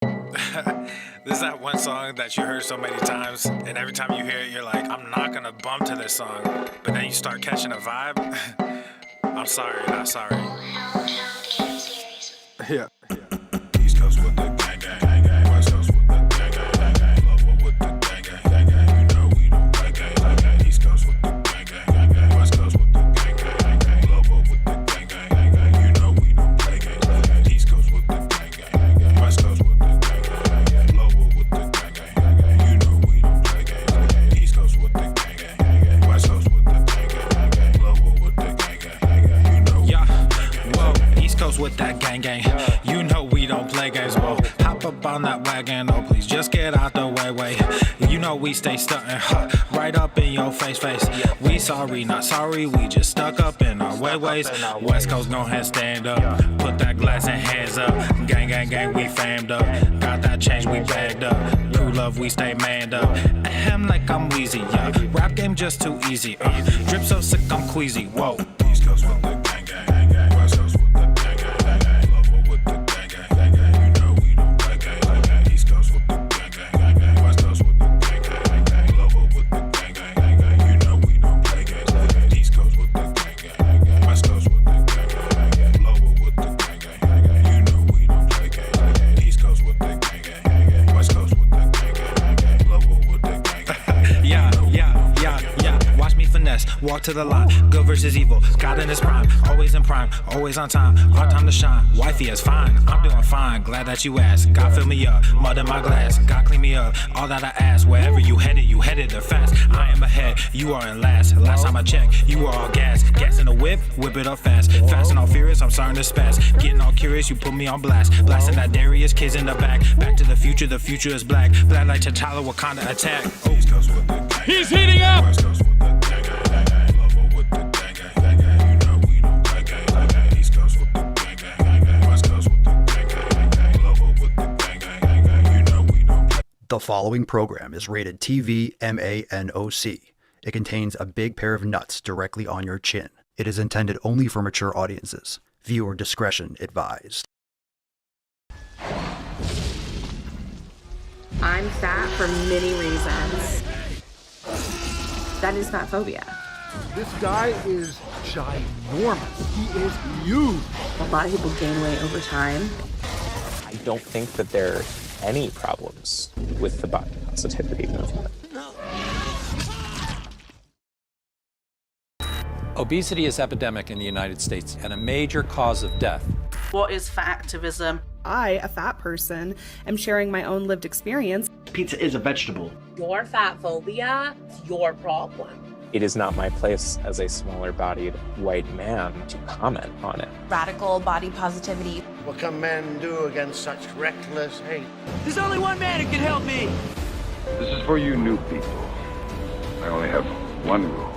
This is that one song that you heard so many times, and every time you hear it, you're like, I'm not gonna bump to this song. But then you start catching a vibe. I'm sorry, not sorry. Yeah. East Coast with the gang, gang, gang, gang. West Coast with the gang, gang, gang, gang. Local with the gang, gang, gang, gang. You know we don't play gang, gang, gang. East Coast with the gang, gang, gang, gang. West Coast with the gang, gang, gang, gang. Local with the gang, gang, gang, gang. You know we don't play gang, gang, gang. East Coast with the gang, gang, gang, gang. West Coast with the gang, gang, gang, gang. Local with the gang, gang, gang, gang. You know we don't play gang, gang, gang. East Coast with the gang, gang, gang, gang. West Coast with the gang, gang, gang, gang. Local with the gang, gang, gang, gang. You know we don't play gang, whoa. East Coast with that gang, gang. You know we don't play games, whoa. Hop up on that wagon, oh please just get out the way. You know we stay stuntin', right up in your face. We sorry, not sorry, we just stuck up in our ways. West Coast no hands stand up, put that glass and hands up. Gang, gang, gang, we famed up. Got that change, we bagged up. True love, we stay manned up. Ahem like I'm wheezy, yeah. Rap game just too easy, drip so sick I'm queasy, whoa. East Coast with the gang, gang, gang, gang. West Coast with the gang, gang, gang, gang. Local with the gang, gang, gang, gang. You know we don't play gang, gang, gang. East Coast with the gang, gang, gang, gang. West Coast with the gang, gang, gang, gang. Local with the gang, gang, gang, gang. You know we don't play gang, gang, gang. East Coast with the gang, gang, gang, gang. West Coast with the gang, gang, gang, gang. Local with the gang, gang, gang, gang. You know we don't play gang, gang, gang. East Coast with the gang, gang, gang, gang. West Coast with the gang, gang, gang, gang. Local with the gang, gang, gang. Yeah. Watch me finesse, walk to the line. Good versus evil, God in his prime. Always in prime, always on time. Our time to shine, wifey is fine. I'm doing fine, glad that you asked. God fill me up, mud in my glass. God clean me up, all that I ask. Wherever you headed there fast. I am ahead, you are in last. Last time I checked, you were all gas. Gas in the whip it up fast. Fast and all furious, I'm starting to spaz. Getting all curious, you put me on blast. Blasting that Darius, kids in the back. Back to the future is black. Black like T'Challa, Wakanda attack. He's heating up! The following program is rated TV MANOC. It contains a big pair of nuts directly on your chin. It is intended only for mature audiences. Viewer discretion advised. I'm fat for many reasons. That is fatphobia. This guy is ginormous. He is huge. A lot of people gain weight over time. I don't think that there are any problems with the body positivity movement. Obesity is epidemic in the United States and a major cause of death. What is fat activism? I, a fat person, am sharing my own lived experience. Pizza is a vegetable. Your fat phobia is your problem. It is not my place as a smaller-bodied white man to comment on it. Radical body positivity. What can men do against such reckless hate? There's only one man who can help me. This is for you new people. I only have one rule.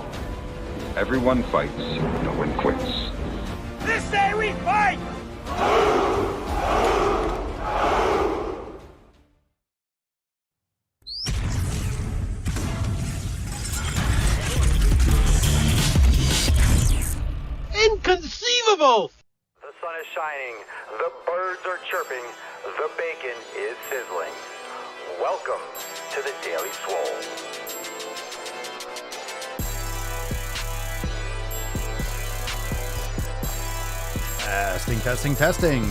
Everyone fights, no one quits. This day we fight! Inconceivable! The sun is shining, the birds are chirping, the bacon is sizzling. Welcome to the Daily Swole. Testing.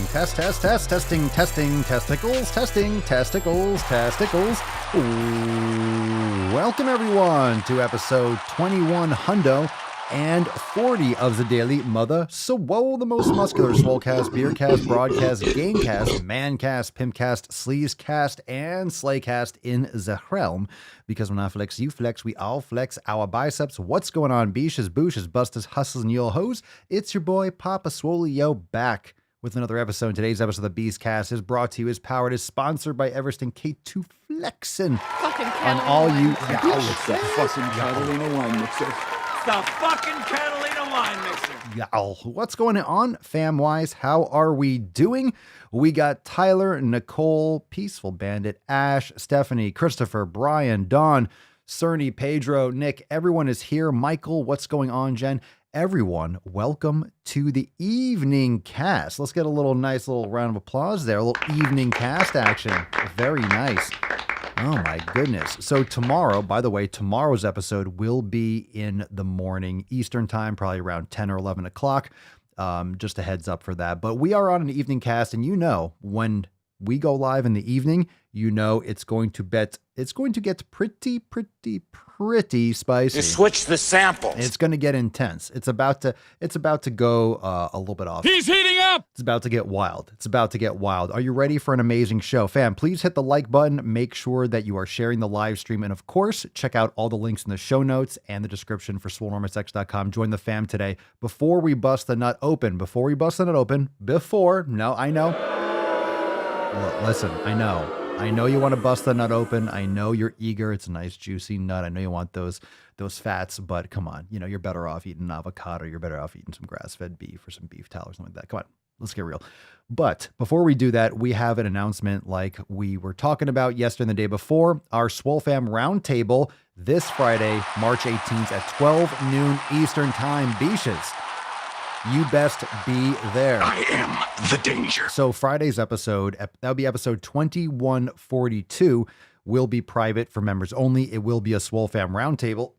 Testicles. Ooh. Welcome everyone to episode 21 hundo and 40 of the Daily Mother Swole, the most muscular swolecast, beercast, broadcast, gamecast, mancast, pimpcast, sleazecast, and slaycast in the realm. Because when I flex, you flex, we all flex our biceps. What's going on, beaches, booshes, busters, hustles, and yo hoes? It's your boy Papa Swole, yo, back with another episode. Today's episode of the Beastcast is brought to you, is powered, is sponsored by Everest and K2 Flexin. On all you... Yeah, it's the fucking Catalina wine mixer. The fucking Catalina wine mixer. Yeah, what's going on, fam-wise? How are we doing? We got Tyler, Nicole, Peaceful Bandit, Ash, Stephanie, Christopher, Brian, Don, Cerny, Pedro, Nick. Everyone is here. Michael, what's going on, Jen? everyone, welcome to the evening cast. Let's get a nice little round of applause there. A little evening cast action. Very nice. Oh my goodness. So tomorrow, by the way, tomorrow's episode will be in the morning Eastern time, probably around 10 or 11 o'clock. Just a heads up for that. But we are on an evening cast, and when we go live in the evening, it's going to get pretty spicy. You switch the samples. It's going to get intense. It's about to go a little bit off. He's heating up. It's about to get wild. Are you ready for an amazing show? Fam, please hit the like button. Make sure that you are sharing the live stream. And of course, check out all the links in the show notes and the description for swolenormousX.com. Join the fam today. Before we bust the nut open, I know. Listen, I know you want to bust the nut open. I know you're eager. It's a nice juicy nut. I know you want those fats, but come on, you're better off eating an avocado. You're better off eating some grass-fed beef or some beef tallow or something like that. Come on, let's get real. But before we do that, we have an announcement like we were talking about yesterday and the day before. Our Swole Fam Roundtable this Friday, March 18th at 12 noon Eastern time. Beaches. You best be there. I am the danger. So Friday's episode, that'll be episode 2142, will be private for members only. It will be a Swole Fam Roundtable.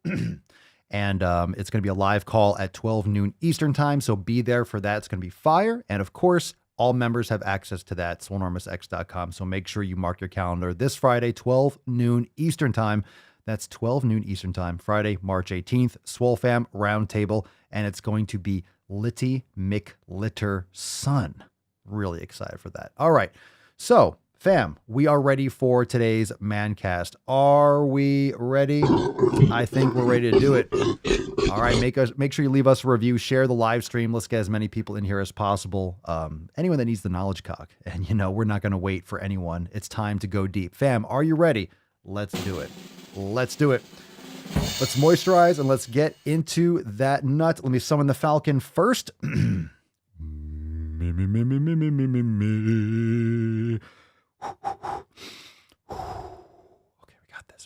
And it's going to be a live call at 12 noon Eastern time. So be there for that. It's going to be fire. And of course, all members have access to that, swolenormousX.com. So make sure you mark your calendar this Friday, 12 noon Eastern time. That's 12 noon Eastern time, Friday, March 18th, Swole Fam Roundtable. And it's going to be Litty McLitter Son. Really excited for that. All right. So, fam, we are ready for today's Mancast. Are we ready? I think we're ready to do it. All right. Make sure you leave us a review, share the live stream. Let's get as many people in here as possible. Anyone that needs the knowledge cock. And, we're not going to wait for anyone. It's time to go deep. Fam, are you ready? Let's do it. Let's moisturize and let's get into that nut. Let me summon the Falcon first. Okay,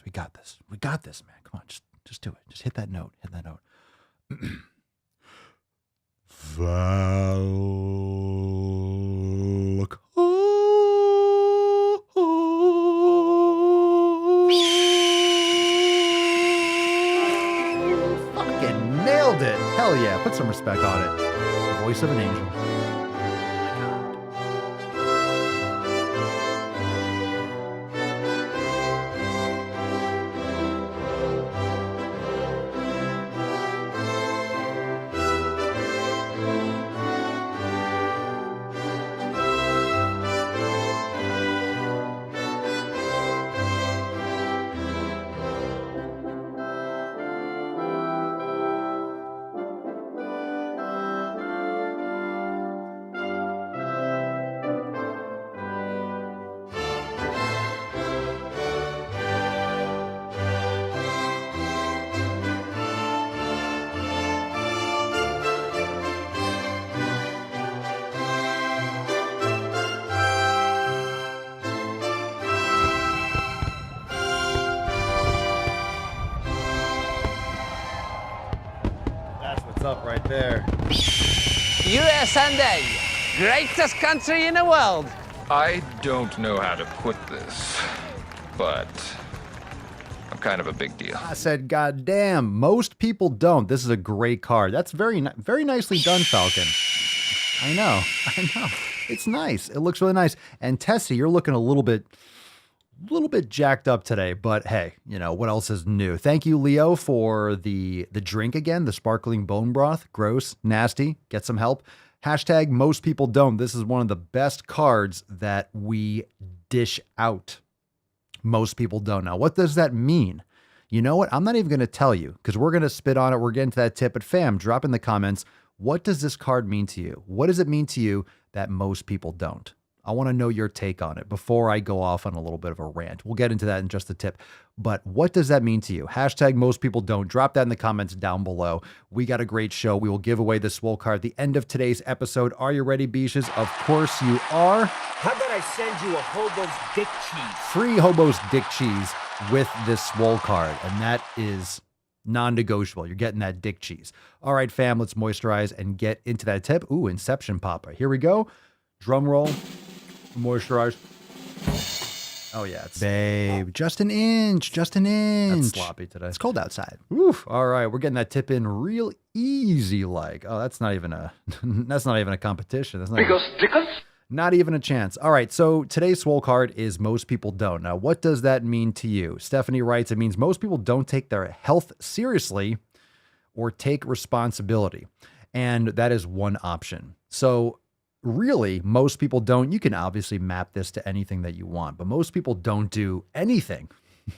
we got this, man. Come on, just do it. Just hit that note. Nailed it. Hell yeah. Put some respect on it. Voice of an angel. Up right there. USA, greatest country in the world. I don't know how to put this, but I'm kind of a big deal. I said, God damn, most people don't. This is a great card. That's very nicely done, Falcon. I know. It's nice. It looks really nice. And Tessie, you're looking a little bit jacked up today, but hey, what else is new? Thank you, Leo, for the drink again, the sparkling bone broth. Gross, nasty, get some help. Hashtag most people don't. This is one of the best cards that we dish out. Most people don't. Now, what does that mean? You know what? I'm not even going to tell you because we're going to spit on it. We're getting to that tip. But fam, drop in the comments. What does this card mean to you? What does it mean to you that most people don't? I want to know your take on it before I go off on a little bit of a rant. We'll get into that in just a tip. But what does that mean to you? Hashtag most people don't. Drop that in the comments down below. We got a great show. We will give away the Swole card at the end of today's episode. Are you ready, Beaches? Of course you are. How about I send you a hobo's dick cheese? Free hobo's dick cheese with this Swole card. And that is Non-negotiable. You're getting that dick cheese. All right, fam, let's moisturize and get into that tip. Ooh, Inception Papa. Here we go. Drum roll. Moisturize. Oh, yeah. It's, babe, just an inch. That's sloppy today. It's cold outside. Oof. All right, we're getting that tip in real easy like. Oh, that's not even a competition. That's not even a chance. All right, so today's Swole card is most people don't. Now, what does that mean to you? Stephanie writes, it means most people don't take their health seriously or take responsibility. And that is one option. So really, most people don't. You can obviously map this to anything that you want, but most people don't do anything.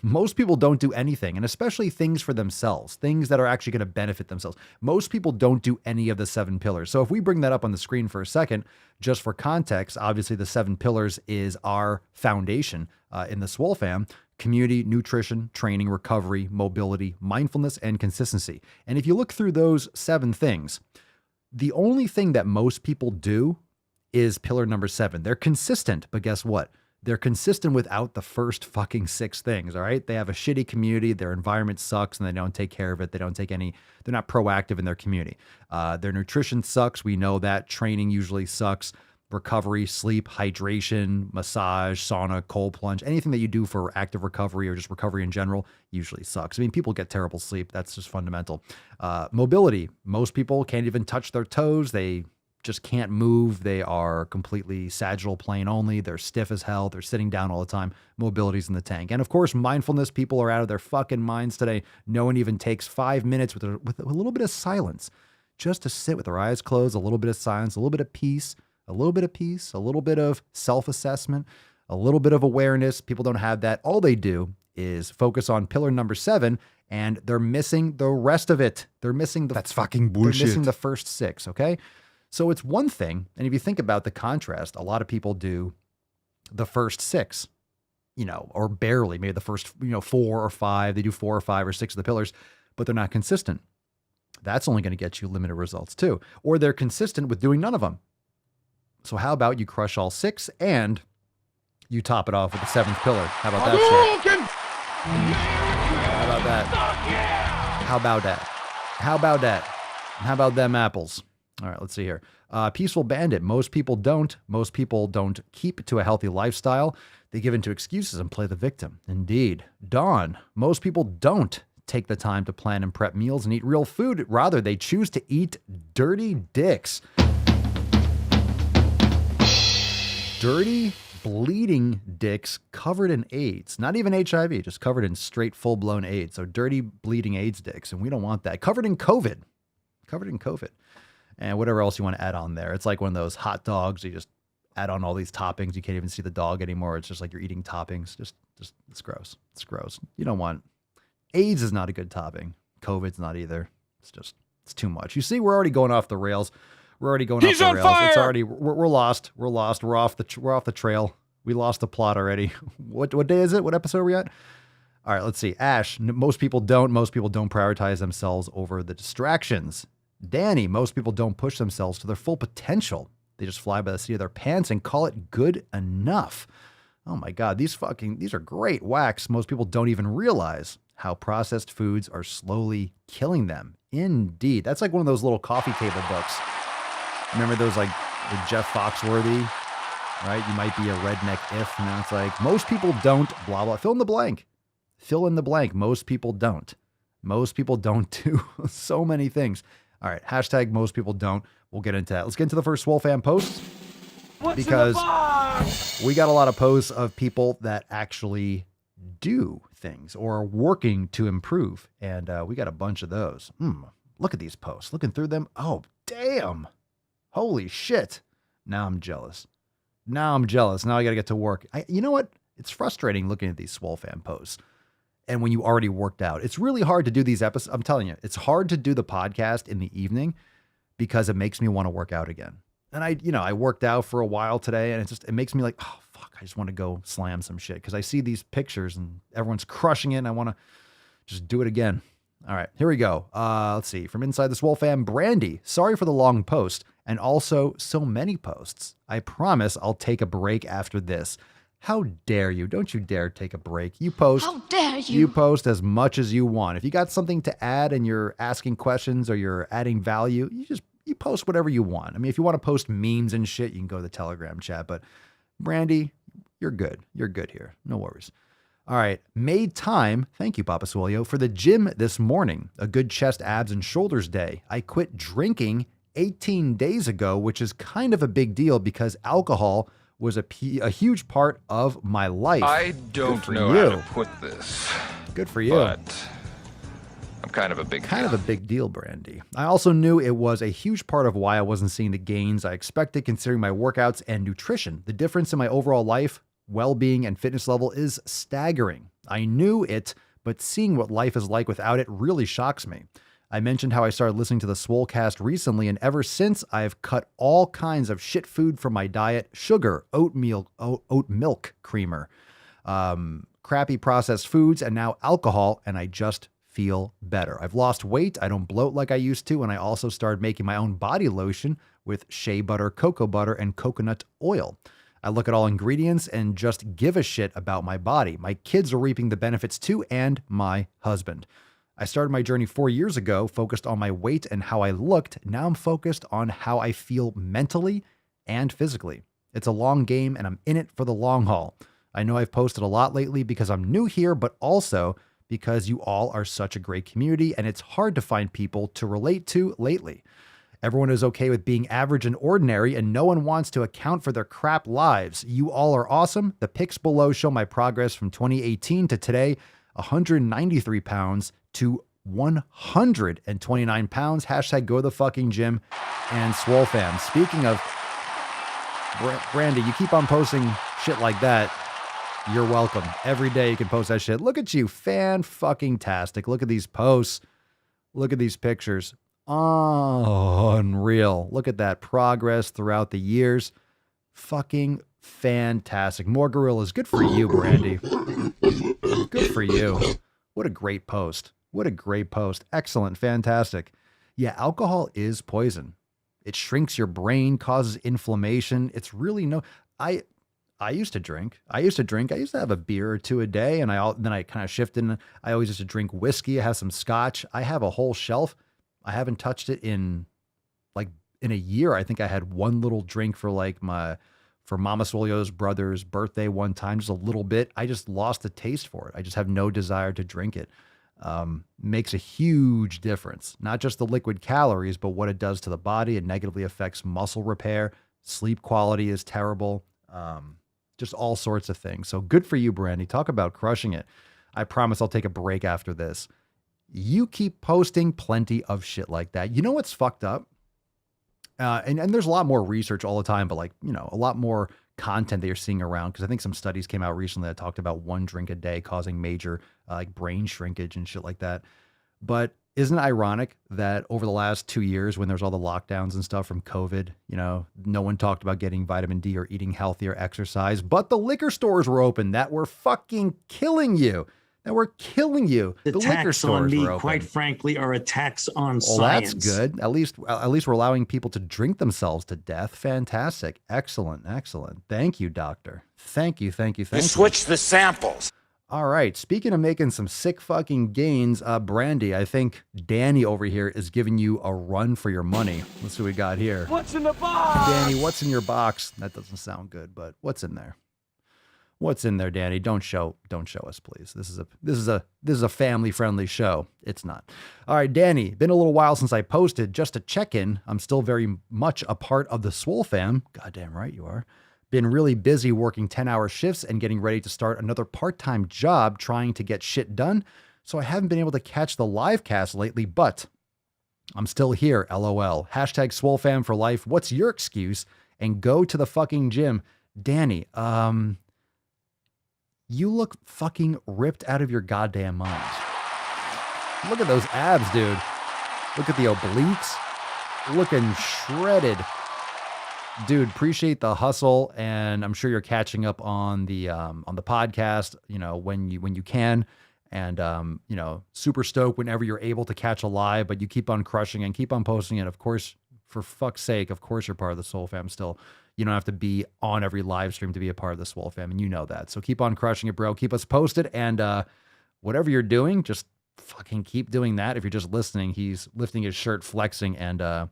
Most people don't do anything, and especially things for themselves, things that are actually going to benefit themselves. Most people don't do any of the 7 pillars. So if we bring that up on the screen for a second, just for context, obviously the 7 pillars is our foundation in the Swole fam: community, nutrition, training, recovery, mobility, mindfulness, and consistency. And if you look through those 7 things, the only thing that most people do is pillar number 7. They're consistent, but guess what? They're consistent without the first fucking 6 things, all right? They have a shitty community, their environment sucks, and they don't take care of it. They're not proactive in their community. Their nutrition sucks. We know that. Training usually sucks. Recovery, sleep, hydration, massage, sauna, cold plunge, anything that you do for active recovery or just recovery in general usually sucks. I mean, people get terrible sleep. That's just fundamental. Mobility. Most people can't even touch their toes. They just can't move. They are completely sagittal plane only. They're stiff as hell. They're sitting down all the time. Mobility's in the tank. And of course, mindfulness. People are out of their fucking minds today. No one even takes 5 minutes with a little bit of silence, just to sit with their eyes closed, a little bit of silence, a little bit of peace, a little bit of self-assessment, a little bit of awareness. People don't have that. All they do is focus on pillar number 7, and they're missing the rest of it. That's fucking bullshit. They're missing the first 6, okay? So it's one thing, and if you think about the contrast, a lot of people do the first 6, or barely, maybe the first, 4 or 5. They do 4 or 5 or 6 of the pillars, but they're not consistent. That's only going to get you limited results too. Or they're consistent with doing none of them. So how about you crush all 6 and you top it off with the 7th pillar? How about that shit? How about that? How about that? How about that? How about them apples? All right, let's see here. Peaceful bandit. Most people don't. Most people don't keep to a healthy lifestyle. They give into excuses and play the victim. Indeed. Dawn. Most people don't take the time to plan and prep meals and eat real food. Rather, they choose to eat dirty dicks. Dirty, bleeding dicks covered in AIDS. Not even HIV, just covered in straight, full-blown AIDS. So dirty, bleeding AIDS dicks, and we don't want that. Covered in COVID. And whatever else you want to add on there. It's like one of those hot dogs. You just add on all these toppings. You can't even see the dog anymore. It's just like you're eating toppings. Just it's gross. It's gross. You don't want... AIDS is not a good topping. COVID's not either. It's too much. You see, we're already going off the rails. We're already going off the rails. Fire! It's already... We're lost. We're lost. We're off the trail. We lost the plot already. What day is it? What episode are we at? All right, let's see. Ash, most people don't prioritize themselves over the distractions. Danny, most people don't push themselves to their full potential. They just fly by the seat of their pants and call it good enough. Oh my God, these are great whacks. Most people don't even realize how processed foods are slowly killing them. Indeed. That's like one of those little coffee table books. Remember those, like the Jeff Foxworthy, right? You might be a redneck if, and it's like, most people don't, blah, blah, fill in the blank. Fill in the blank. Most people don't. Most people don't do so many things. All right, hashtag most people don't. We'll get into that. Let's get into the first Swole fan post. Because we got a lot of posts of people that actually do things or are working to improve. And we got a bunch of those. Look at these posts. Looking through them. Oh, damn. Holy shit. Now I'm jealous. Now I got to get to work. You know what? It's frustrating looking at these Swole fan posts. And when you already worked out, it's really hard to do these episodes. I'm telling you, it's hard to do the podcast in the evening because it makes me want to work out again. And I worked out for a while today, and it makes me like, oh, fuck, I just want to go slam some shit because I see these pictures and everyone's crushing it, and I want to just do it again. All right, here we go. Let's see. From inside the Swole fam, Brandy. Sorry for the long post and also so many posts. I promise I'll take a break after this. How dare you? Don't you dare take a break. You post. How dare you? You post as much as you want. If you got something to add and you're asking questions or you're adding value, you post whatever you want. I mean, if you want to post memes and shit, you can go to the Telegram chat. But Brandy, you're good. You're good here. No worries. All right. Made time. Thank you, Papa Swolio, for the gym this morning. A good chest, abs, and shoulders day. I quit drinking 18 days ago, which is kind of a big deal because alcohol was a huge part of my life. I don't know how to put this. Good for you. But I'm kind of a big Kind of a big deal, Brandy. I also knew it was a huge part of why I wasn't seeing the gains I expected considering my workouts and nutrition. The difference in my overall life, well-being, and fitness level is staggering. I knew it, but seeing what life is like without it really shocks me. I mentioned how I started listening to the Swolecast recently, and ever since I've cut all kinds of shit food from my diet: sugar, oat milk creamer, crappy processed foods, and now alcohol, and I just feel better. I've lost weight, I don't bloat like I used to, and I also started making my own body lotion with shea butter, cocoa butter, and coconut oil. I look at all ingredients and just give a shit about my body. My kids are reaping the benefits too, and my husband. I started my journey 4 years ago, focused on my weight and how I looked. Now I'm focused on how I feel mentally and physically. It's a long game and I'm in it for the long haul. I know I've posted a lot lately because I'm new here, but also because you all are such a great community and it's hard to find people to relate to lately. Everyone is okay with being average and ordinary, and no one wants to account for their crap lives. You all are awesome. The pics below show my progress from 2018 to today: 193 pounds to 129 pounds. Hashtag go to the fucking gym and Swole fam. Speaking of Brandy, you keep on posting shit like that. You're welcome. Every day you can post that shit. Look at you. Fan-fucking-tastic. Look at these posts. Look at these pictures. Oh, unreal. Look at that progress throughout the years. Fucking fantastic. More gorillas. Good for you, Brandy. Good for you. What a great post. What a great post. Excellent. Fantastic. Yeah, alcohol is poison. It shrinks your brain, causes inflammation. It's really I used to drink. I used to have a beer or two a day, and then I kind of shifted. And I always used to drink whiskey. I have some scotch. I have a whole shelf. I haven't touched it in a year. I think I had one little drink for Mama Swolio's brother's birthday one time, just a little bit. I just lost the taste for it. I just have no desire to drink it. Makes a huge difference. Not just the liquid calories, but what it does to the body. It negatively affects muscle repair. Sleep quality is terrible. Just all sorts of things. So good for you, Brandy. Talk about crushing it. I promise I'll take a break after this. You keep posting plenty of shit like that. You know what's fucked up? And there's a lot more research all the time, but a lot more content that you're seeing around. Because I think some studies came out recently that talked about one drink a day causing major brain shrinkage and shit like that. But isn't it ironic that over the last 2 years, when there's all the lockdowns and stuff from COVID, no one talked about getting vitamin D or eating healthy or exercise, but the liquor stores were open that were fucking killing you. That were killing you. The liquor stores were open. Quite frankly, are a tax on science. That's good. At least we're allowing people to drink themselves to death. Fantastic. Excellent. Thank you, doctor. Thank you. Switch the samples. All right. Speaking of making some sick fucking gains, Brandy, I think Danny over here is giving you a run for your money. Let's see what we got here. What's in the box? Danny, what's in your box? That doesn't sound good, but what's in there? What's in there, Danny? Don't show us, please. This is a family-friendly show. It's not. All right, Danny, been a little while since I posted. Just to check in, I'm still very much a part of the Swole fam. Goddamn right you are. Been really busy working 10-hour shifts and getting ready to start another part-time job trying to get shit done. So I haven't been able to catch the live cast lately, but I'm still here, LOL. Hashtag Swole fam for life. What's your excuse? And go to the fucking gym. Danny, you look fucking ripped out of your goddamn mind. Look at those abs, dude. Look at the obliques. Looking shredded. Dude, appreciate the hustle, and I'm sure you're catching up on the podcast, when you can. And super stoked whenever you're able to catch a live, but you keep on crushing and keep on posting it. Of course, for fuck's sake, of course you're part of the Swole fam still. You don't have to be on every live stream to be a part of the Swole fam, and you know that. So keep on crushing it, bro. Keep us posted, and whatever you're doing, just fucking keep doing that. If you're just listening, he's lifting his shirt, flexing, and I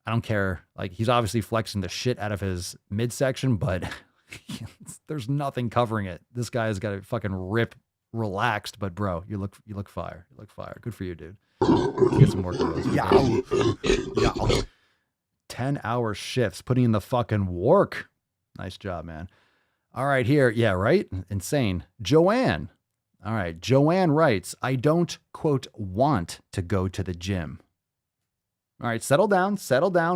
don't care. Like, he's obviously flexing the shit out of his midsection, but there's nothing covering it. This guy has got a fucking rip relaxed, but bro, you look fire. You look fire. Good for you, dude. Get some work on those. Yeah. 10-hour shifts, putting in the fucking work. Nice job, man. All right, here. Yeah, right? Insane. Joanne. All right. Joanne writes, I don't, quote, want to go to the gym. All right, settle down.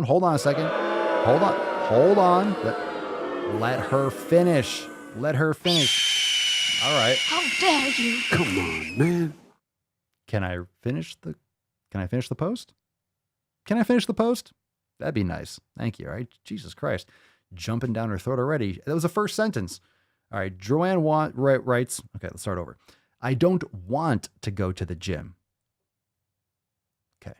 Hold on a second. Hold on. Let her finish. All right. How dare you? Come on, man. Can I finish the post? Can I finish the post? That'd be nice. Thank you. All right. Jesus Christ. Jumping down her throat already. That was the first sentence. All right. Joanne writes, okay, let's start over. I don't want to go to the gym. Okay.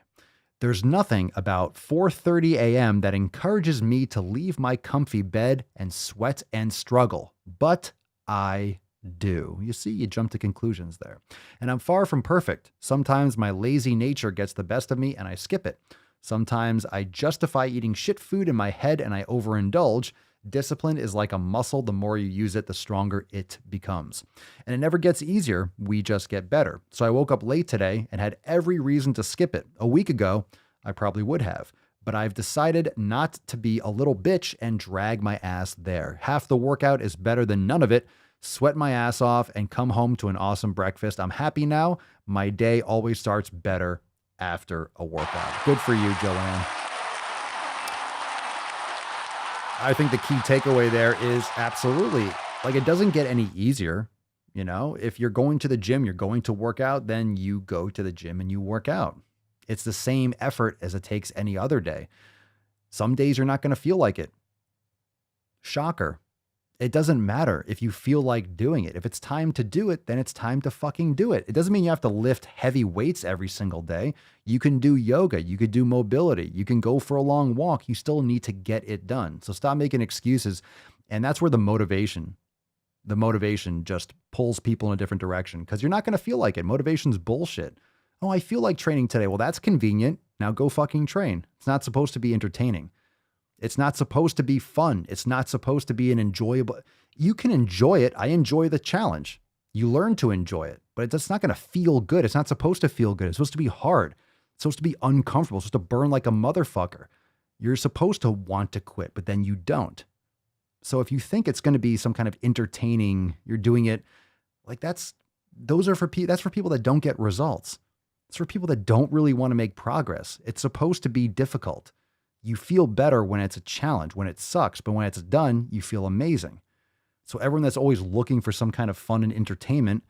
There's nothing about 4:30 a.m. that encourages me to leave my comfy bed and sweat and struggle, but I do. You see, you jump to conclusions there. And I'm far from perfect. Sometimes my lazy nature gets the best of me and I skip it. Sometimes I justify eating shit food in my head and I overindulge. Discipline is like a muscle. The more you use it, the stronger it becomes. And it never gets easier. We just get better. So I woke up late today and had every reason to skip it. A week ago, I probably would have. But I've decided not to be a little bitch and drag my ass there. Half the workout is better than none of it. Sweat my ass off and come home to an awesome breakfast. I'm happy now. My day always starts better after a workout. Good for you, Joanne. I think the key takeaway there is absolutely, like, it doesn't get any easier. You know, if you're going to the gym, you're going to work out, then you go to the gym and you work out. It's the same effort as it takes any other day. Some days you're not going to feel like it. Shocker. It doesn't matter if you feel like doing it. If it's time to do it, then it's time to fucking do it. It doesn't mean you have to lift heavy weights every single day. You can do yoga. You could do mobility. You can go for a long walk. You still need to get it done. So stop making excuses. And that's where the motivation just pulls people in a different direction, because you're not going to feel like it. Motivation's bullshit. Oh, I feel like training today. Well, that's convenient. Now go fucking train. It's not supposed to be entertaining. It's not supposed to be fun. It's not supposed to be an enjoyable. You can enjoy it. I enjoy the challenge. You learn to enjoy it, but it's not going to feel good. It's not supposed to feel good. It's supposed to be hard. It's supposed to be uncomfortable. It's supposed to burn like a motherfucker. You're supposed to want to quit, but then you don't. So if you think it's going to be some kind of entertaining, you're doing it like that's for people that don't get results. It's for people that don't really want to make progress. It's supposed to be difficult. You feel better when it's a challenge, when it sucks, but when it's done, you feel amazing. So everyone that's always looking for some kind of fun and entertainment,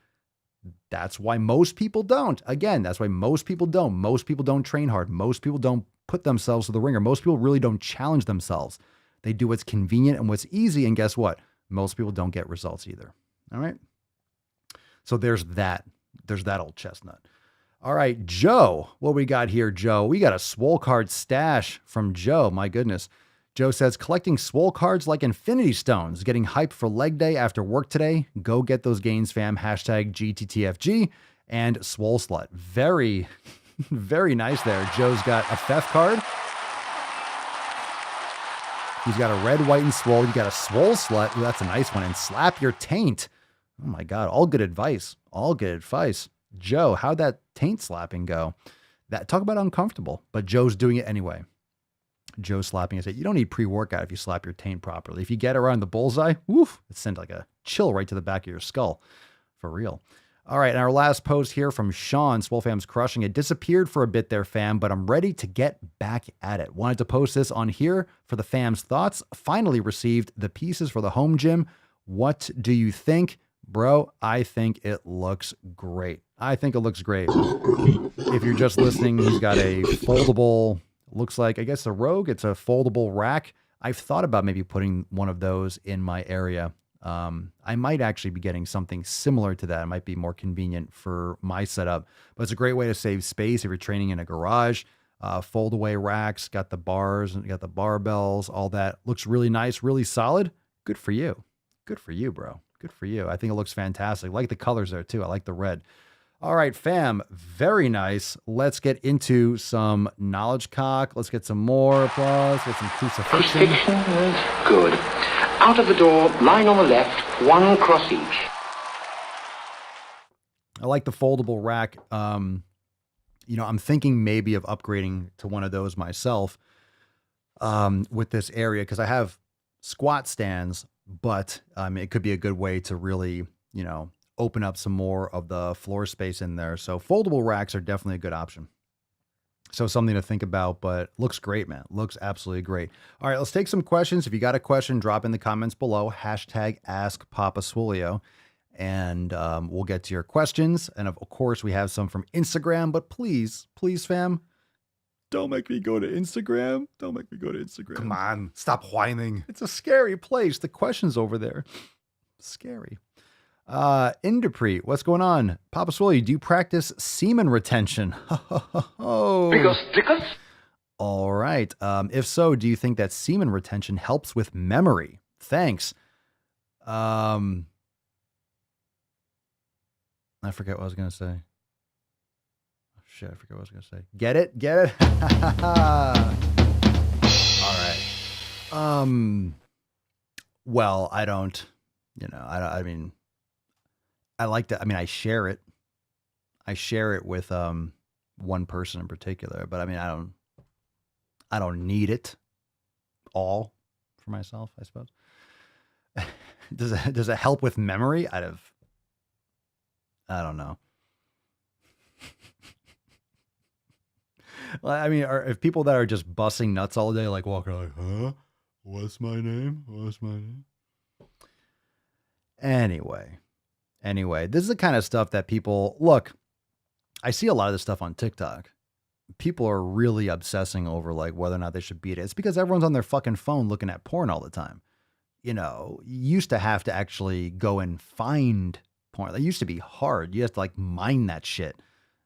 that's why most people don't. Again, that's why most people don't. Most people don't train hard. Most people don't put themselves to the ringer. Most people really don't challenge themselves. They do what's convenient and what's easy. And guess what? Most people don't get results either. All right. So there's that. There's that old chestnut. All right, Joe, what we got here, Joe? We got a Swole card stash from Joe. My goodness. Joe says, collecting Swole cards like Infinity Stones, getting hyped for leg day after work today. Go get those gains, fam. Hashtag GTTFG and Swole Slut. Very, very nice there. Joe's got a theft card. He's got a red, white, and Swole. You got a Swole Slut. Ooh, that's a nice one. And Slap Your Taint. Oh my God. All good advice. All good advice. Joe, how'd that taint slapping go? Talk about uncomfortable, but Joe's doing it anyway. Joe slapping his taint. You don't need pre-workout if you slap your taint properly. If you get around the bullseye, woof, it sends like a chill right to the back of your skull. For real. All right, and our last post here from Sean. Swole fam's crushing it. Disappeared for a bit there, fam, but I'm ready to get back at it. Wanted to post this on here for the fam's thoughts. Finally received the pieces for the home gym. What do you think? Bro, I think it looks great. I think it looks great. If you're just listening, he's got a foldable, looks like, I guess a Rogue. It's a foldable rack. I've thought about maybe putting one of those in my area. I might actually be getting something similar to that. It might be more convenient for my setup, but it's a great way to save space if you're training in a garage. Fold away racks, got the bars and got the barbells, all that looks really nice, really solid. Good for you. Good for you, bro. Good for you. I think it looks fantastic. I like the colors there too. I like the red. All right, fam. Very nice. Let's get into some knowledge cock. Let's get some more applause. Get some crucifixion. Crucifixion is good. Out of the door, line on the left, one cross each. I like the foldable rack. I'm thinking maybe of upgrading to one of those myself with this area because I have squat stands, but it could be a good way to really, open up some more of the floor space in there. So foldable racks are definitely a good option. So something to think about, but looks great, man. Looks absolutely great. All right, let's take some questions. If you got a question, drop in the comments below, #AskPapaSwolio, and we'll get to your questions. And of course, we have some from Instagram, but please, fam, don't make me go to Instagram. Don't make me go to Instagram. Come on, stop whining. It's a scary place. The questions over there. Scary. Indupre, what's going on? Papa Swole, do you practice semen retention? Because. All right. If so, do you think that semen retention helps with memory? Thanks. I forget what I was going to say. Oh, shit, I forget what I was going to say. Get it? All right. Well, I don't, I like to, I share it. I share it with one person in particular, but I don't need it all for myself, I suppose. Does it help with memory? I don't know. If people that are just busting nuts all day, like walking like, huh? What's my name? Anyway, this is the kind of stuff that people look. I see a lot of this stuff on TikTok. People are really obsessing over like whether or not they should beat it. It's because everyone's on their fucking phone looking at porn all the time. You used to have to actually go and find porn. That used to be hard. You have to like mine that shit.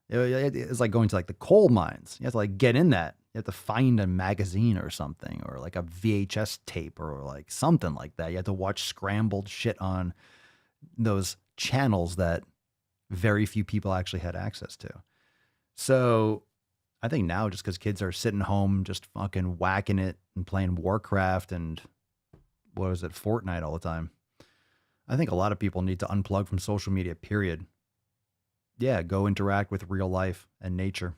It's like going to like the coal mines. You have to like get in that. You have to find a magazine or something, or like a VHS tape or like something like that. You have to watch scrambled shit on those channels that very few people actually had access to. So I think now just because kids are sitting home just fucking whacking it and playing Warcraft and Fortnite all the time, I think a lot of people need to unplug from social media, period. Yeah, go interact with real life and nature.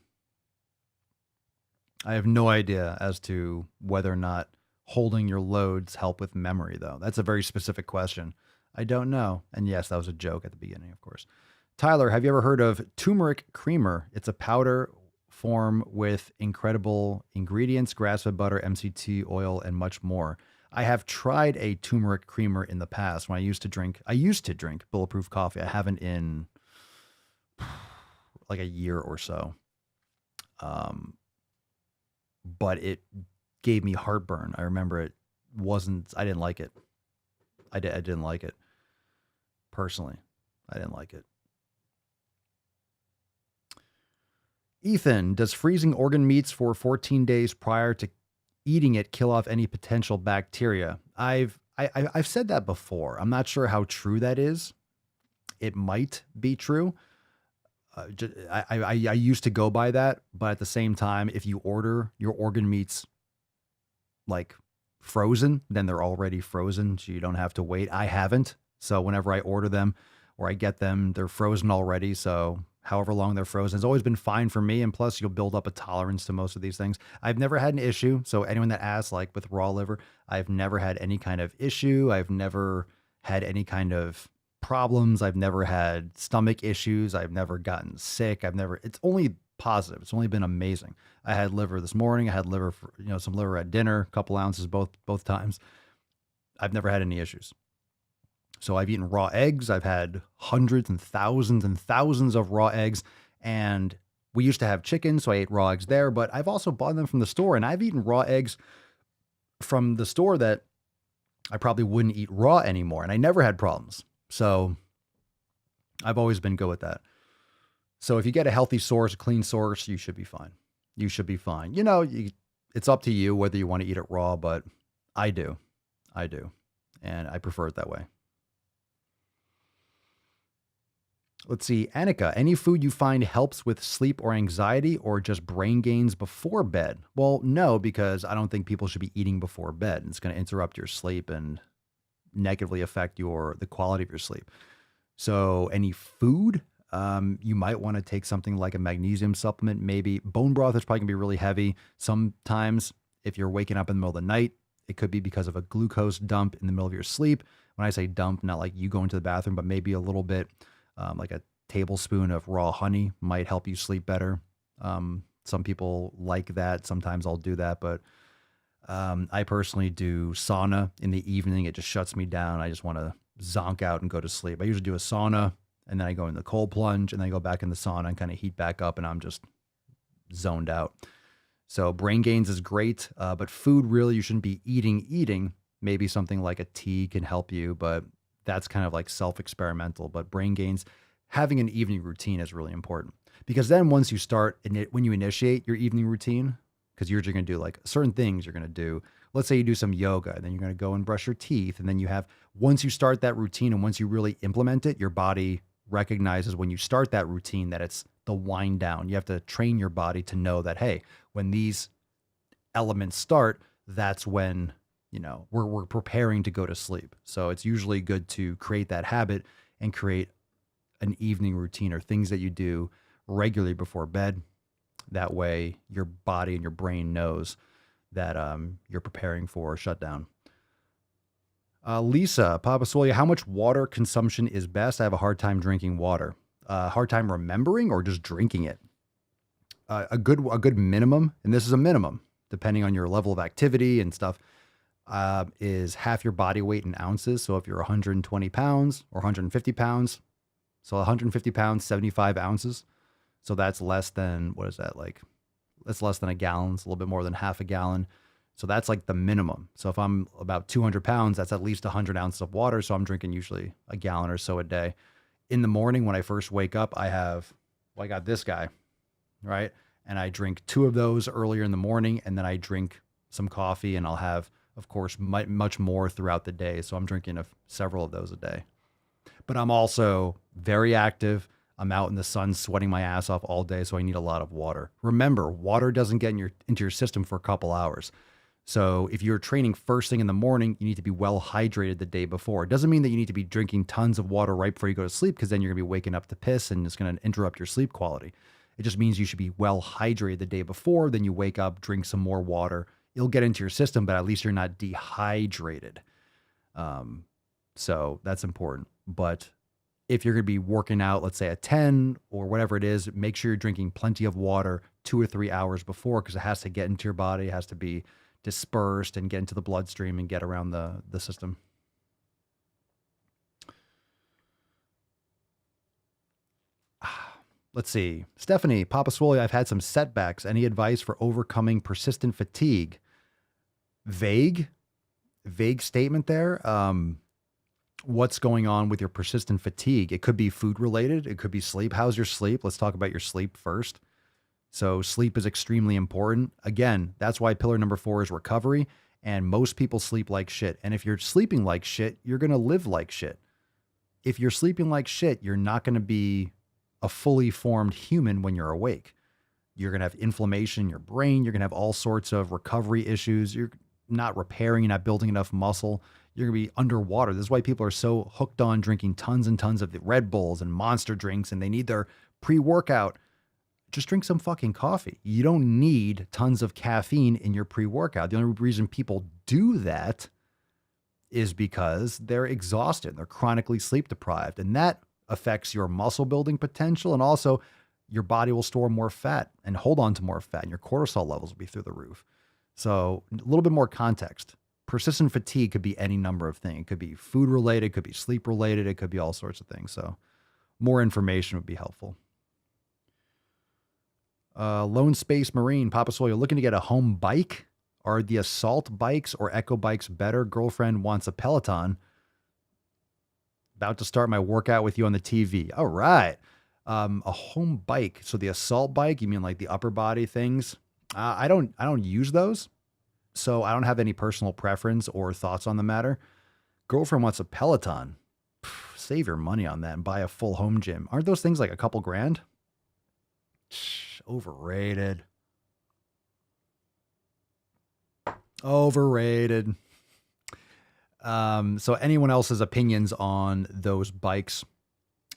I have no idea as to whether or not holding your loads help with memory, though. That's a very specific question. I don't know. And yes, that was a joke at the beginning, of course. Tyler, have you ever heard of turmeric creamer? It's a powder form with incredible ingredients, grass-fed butter, MCT oil, and much more. I have tried a turmeric creamer in the past when I used to drink bulletproof coffee. I haven't in like a year or so. But it gave me heartburn. I remember I didn't like it. I didn't like it. Personally, I didn't like it. Ethan, does freezing organ meats for 14 days prior to eating it kill off any potential bacteria? I've said that before. I'm not sure how true that is. It might be true. I used to go by that, but at the same time, if you order your organ meats like frozen, then they're already frozen, so you don't have to wait. I haven't. So whenever I order them or I get them, they're frozen already. So however long they're frozen, it's always been fine for me. And plus you'll build up a tolerance to most of these things. I've never had an issue. So anyone that asks, like with raw liver, I've never had any kind of issue. I've never had any kind of problems. I've never had stomach issues. I've never gotten sick. It's only positive. It's only been amazing. I had liver this morning. I had liver for, some liver at dinner, a couple ounces both times. I've never had any issues. So I've eaten raw eggs. I've had hundreds and thousands of raw eggs. And we used to have chicken, so I ate raw eggs there. But I've also bought them from the store, and I've eaten raw eggs from the store that I probably wouldn't eat raw anymore. And I never had problems. So I've always been good with that. So if you get a healthy source, a clean source, you should be fine. you should be fine. It's up to you whether you want to eat it raw, but I do. And I prefer it that way. Let's see. Annika, any food you find helps with sleep or anxiety or just brain gains before bed? Well, no, because I don't think people should be eating before bed. It's going to interrupt your sleep and negatively affect the quality of your sleep. So any food, you might want to take something like a magnesium supplement, maybe. Bone broth is probably going to be really heavy. Sometimes if you're waking up in the middle of the night, it could be because of a glucose dump in the middle of your sleep. When I say dump, not like you go into the bathroom, but maybe a little bit, like a tablespoon of raw honey might help you sleep better. Some people like that. Sometimes I'll do that, but I personally do sauna in the evening. It just shuts me down. I just want to zonk out and go to sleep. I usually do a sauna and then I go in the cold plunge and then I go back in the sauna and kind of heat back up and I'm just zoned out. So brain gains is great, but food really you shouldn't be eating. Maybe something like a tea can help you, but that's kind of like self-experimental. But brain gains, having an evening routine is really important because then once you start, when you initiate your evening routine, because you're going to do like certain things you're going to do. Let's say you do some yoga and then you're going to go and brush your teeth. And then once you start that routine and once you really implement it, your body recognizes when you start that routine that it's the wind down. You have to train your body to know that, hey, when these elements start, that's when, we're preparing to go to sleep. So it's usually good to create that habit and create an evening routine or things that you do regularly before bed. That way your body and your brain knows that you're preparing for a shutdown. Lisa, Papa Swole, how much water consumption is best? I have a hard time drinking water. Hard time remembering or just drinking it? A good minimum, and this is a minimum, depending on your level of activity and stuff, is half your body weight in ounces. So if you're 120 pounds or 150 pounds, so 150 pounds, 75 ounces. So that's less than, what is that like? That's less than a gallon. It's a little bit more than half a gallon. So that's like the minimum. So if I'm about 200 pounds, that's at least 100 ounces of water. So I'm drinking usually a gallon or so a day. In the morning, when I first wake up, I got this guy, right? And I drink 2 of those earlier in the morning. And then I drink some coffee and I'll have, of course, much more throughout the day. So I'm drinking several of those a day. But I'm also very active. I'm out in the sun sweating my ass off all day, so I need a lot of water. Remember, water doesn't get into your system for a couple hours. So if you're training first thing in the morning, you need to be well hydrated the day before. It doesn't mean that you need to be drinking tons of water right before you go to sleep, because then you're going to be waking up to piss and it's going to interrupt your sleep quality. It just means you should be well hydrated the day before. Then you wake up, drink some more water. It'll get into your system, but at least you're not dehydrated. So that's important. But if you're going to be working out, let's say at 10 or whatever it is, make sure you're drinking plenty of water 2 or 3 hours before, because it has to get into your body, it has to be dispersed and get into the bloodstream and get around the system. Let's see. Stephanie, Papa Swole, I've had some setbacks. Any advice for overcoming persistent fatigue? Vague statement there. What's going on with your persistent fatigue? It could be food related. It could be sleep. How's your sleep? Let's talk about your sleep first. So sleep is extremely important. Again, that's why pillar number 4 is recovery. And most people sleep like shit. And if you're sleeping like shit, you're going to live like shit. If you're sleeping like shit, you're not going to be a fully formed human when you're awake. You're going to have inflammation in your brain. You're going to have all sorts of recovery issues. You're not repairing, you're not building enough muscle. You're going to be underwater. This is why people are so hooked on drinking tons and tons of the Red Bulls and Monster drinks, and they need their pre-workout. Just drink some fucking coffee. You don't need tons of caffeine in your pre-workout. The only reason people do that is because they're exhausted. They're chronically sleep deprived, and that affects your muscle building potential. And also your body will store more fat and hold on to more fat, and your cortisol levels will be through the roof. So a little bit more context. Persistent fatigue could be any number of things. It could be food related, it could be sleep related, it could be all sorts of things. So more information would be helpful. Lone Space Marine, Papa Swole, you're looking to get a home bike? Are the Assault bikes or Echo bikes better? Girlfriend wants a Peloton. About to start my workout with you on the TV. All right. A home bike. So the Assault bike, you mean like the upper body things? I don't use those, so I don't have any personal preference or thoughts on the matter. Girlfriend wants a Peloton. Save your money on that and buy a full home gym. Aren't those things like a couple grand? Overrated. Overrated. So anyone else's opinions on those bikes?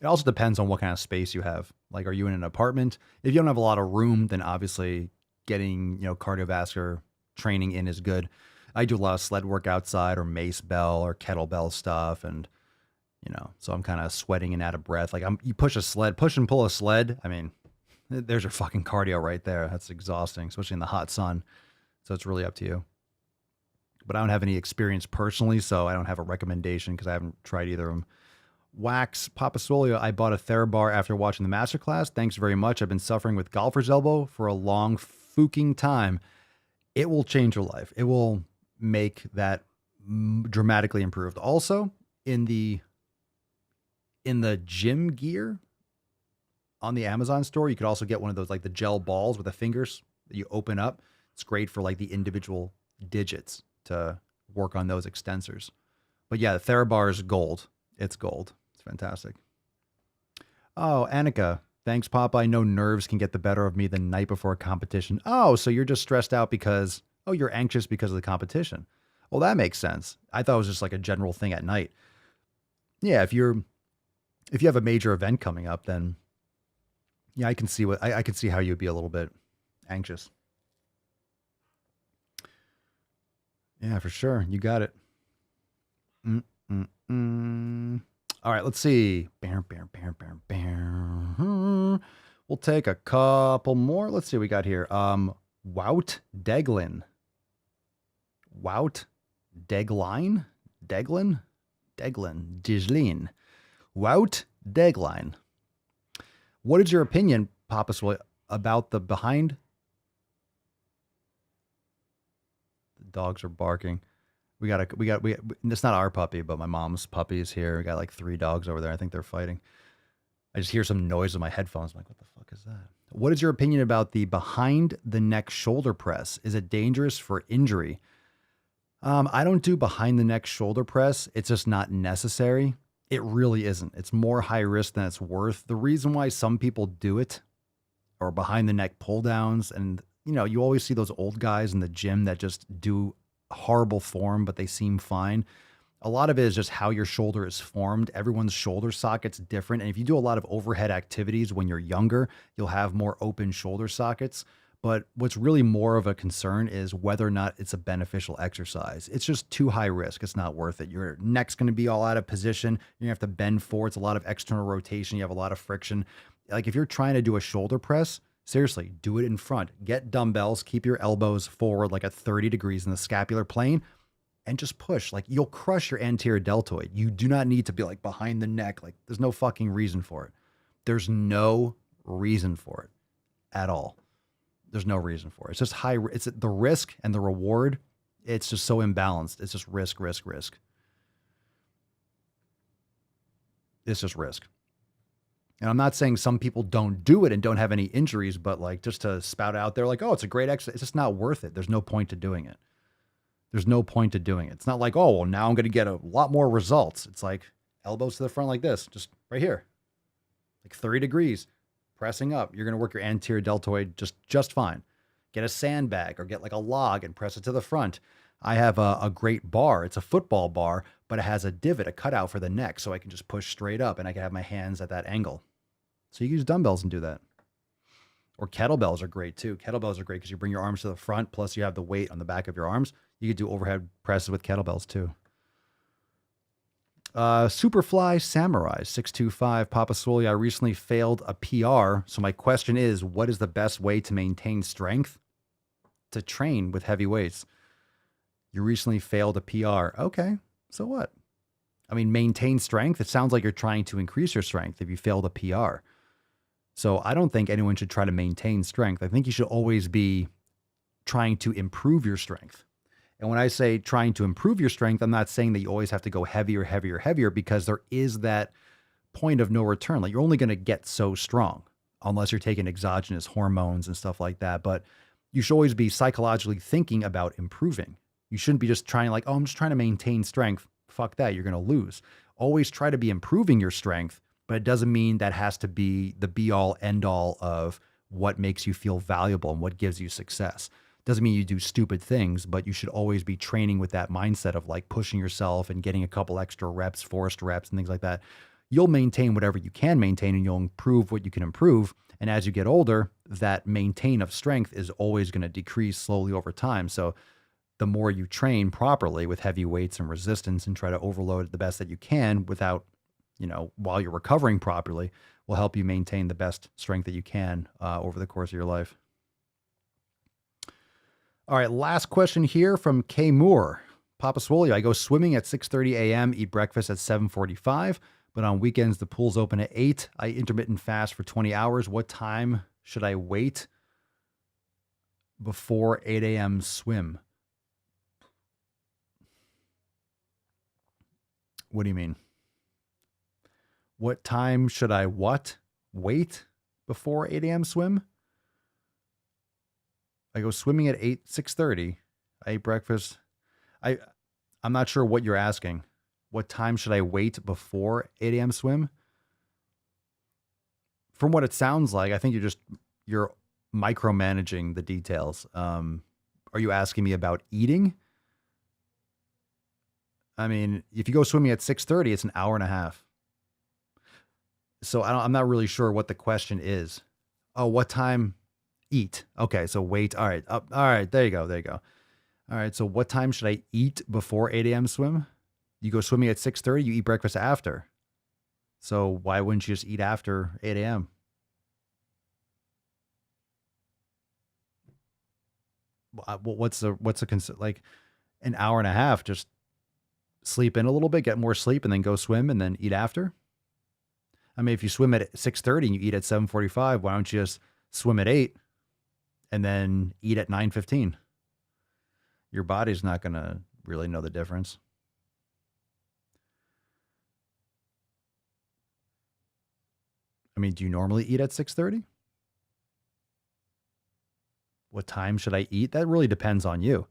It also depends on what kind of space you have. Like, are you in an apartment? If you don't have a lot of room, then obviously getting, cardiovascular training in is good. I do a lot of sled work outside or mace bell or kettlebell stuff. And, so I'm kind of sweating and out of breath. Like you push and pull a sled. I mean, there's your fucking cardio right there. That's exhausting, especially in the hot sun. So it's really up to you. But I don't have any experience personally, so I don't have a recommendation because I haven't tried either of them. Wax Papa Solio, I bought a TheraBar after watching the masterclass. Thanks very much. I've been suffering with golfer's elbow for a long fucking time. It will change your life. It will make that dramatically improved. Also, in the gym gear on the Amazon store, you could also get one of those, like the gel balls with the fingers that you open up. It's great for like the individual digits to work on those extensors. But yeah, the TheraBar is gold. It's gold. It's fantastic. Oh, Annika, thanks, Papa. I know nerves can get the better of me the night before a competition. Oh, so you're just stressed out because, you're anxious because of the competition. Well, that makes sense. I thought it was just like a general thing at night. Yeah, if you have a major event coming up, then yeah, I can see I can see how you'd be a little bit anxious. Yeah, for sure. You got it. All right, let's see. We'll take a couple more. Let's see what we got here. Wout Deglin. Wout Degline? Deglin? Dislin. Wout Degline. What is your opinion, Papa Swole, about the behind? The dogs are barking. It's not our puppy, but my mom's puppy is here. We got like 3 dogs over there. I think they're fighting. I just hear some noise in my headphones. I'm like, what the fuck is that? What is your opinion about the behind the neck shoulder press? Is it dangerous for injury? I don't do behind the neck shoulder press. It's just not necessary. It really isn't. It's more high risk than it's worth. The reason why some people do it, or behind the neck pull downs, and you always see those old guys in the gym that just do horrible form, but they seem fine. A lot of it is just how your shoulder is formed. Everyone's shoulder socket's different. And if you do a lot of overhead activities when you're younger, you'll have more open shoulder sockets. But what's really more of a concern is whether or not it's a beneficial exercise. It's just too high risk. It's not worth it. Your neck's going to be all out of position. You're going to have to bend forward. It's a lot of external rotation. You have a lot of friction. Like if you're trying to do a shoulder press, seriously, do it in front. Get dumbbells, keep your elbows forward like at 30 degrees in the scapular plane, and just push. Like you'll crush your anterior deltoid. You do not need to be like behind the neck. Like there's no fucking reason for it. There's no reason for it at all. There's no reason for it. It's just it's the risk and the reward. It's just so imbalanced. It's just risk. It's just risk. And I'm not saying some people don't do it and don't have any injuries, but like just to spout out there like, oh, it's a great exercise. It's just not worth it. There's no point to doing it. There's no point to doing it. It's not like, oh, well, now I'm going to get a lot more results. It's like elbows to the front like this, just right here, like 30 degrees, pressing up. You're going to work your anterior deltoid just fine. Get a sandbag or get like a log and press it to the front. I have a great bar. It's a football bar, but it has a divot, a cutout for the neck, so I can just push straight up and I can have my hands at that angle. So you use dumbbells and do that. Or kettlebells are great too. Kettlebells are great because you bring your arms to the front, plus you have the weight on the back of your arms. You could do overhead presses with kettlebells too. Superfly Samurai 625 Papa Swole. I recently failed a PR. So my question is, what is the best way to maintain strength? To train with heavy weights. You recently failed a PR. Okay, so what? I mean, maintain strength. It sounds like you're trying to increase your strength if you failed a PR. So I don't think anyone should try to maintain strength. I think you should always be trying to improve your strength. And when I say trying to improve your strength, I'm not saying that you always have to go heavier, because there is that point of no return. Like you're only going to get so strong unless you're taking exogenous hormones and stuff like that. But you should always be psychologically thinking about improving. You shouldn't be just trying like, oh, I'm just trying to maintain strength. Fuck that. You're going to lose. Always try to be improving your strength, but it doesn't mean that has to be the be all end all of what makes you feel valuable and what gives you success. Doesn't mean you do stupid things, but you should always be training with that mindset of like pushing yourself and getting a couple extra reps, forced reps and things like that. You'll maintain whatever you can maintain and you'll improve what you can improve. And as you get older, that maintain of strength is always going to decrease slowly over time. So the more you train properly with heavy weights and resistance and try to overload it the best that you can without, while you're recovering properly, will help you maintain the best strength that you can over the course of your life. All right, last question here from K. Moore. Papa Swole, I go swimming at 6:30 a.m., eat breakfast at 7:45, but on weekends the pool's open at 8. I intermittent fast for 20 hours. What time should I wait before 8 a.m. swim? What do you mean? What time should I wait before 8 a.m. swim? I go swimming at 6:30. I eat breakfast. I'm not sure what you're asking. What time should I wait before 8 a.m. swim? From what it sounds like, I think you're micromanaging the details. Are you asking me about eating? I mean, if you go swimming at 6:30, it's an hour and a half. So I'm not really sure what the question is. Oh, what time? Eat. Okay, so wait. All right. All right. There you go. All right. So what time should I eat before 8 a.m. swim? You go swimming at 6:30, you eat breakfast after. So why wouldn't you just eat after 8 a.m.? What's like an hour and a half? Just sleep in a little bit, get more sleep, and then go swim and then eat after? I mean, if you swim at 6:30 and you eat at 7:45, why don't you just swim at 8 and then eat at 9:15? Your body's not going to really know the difference. I mean, do you normally eat at 6:30? What time should I eat? That really depends on you.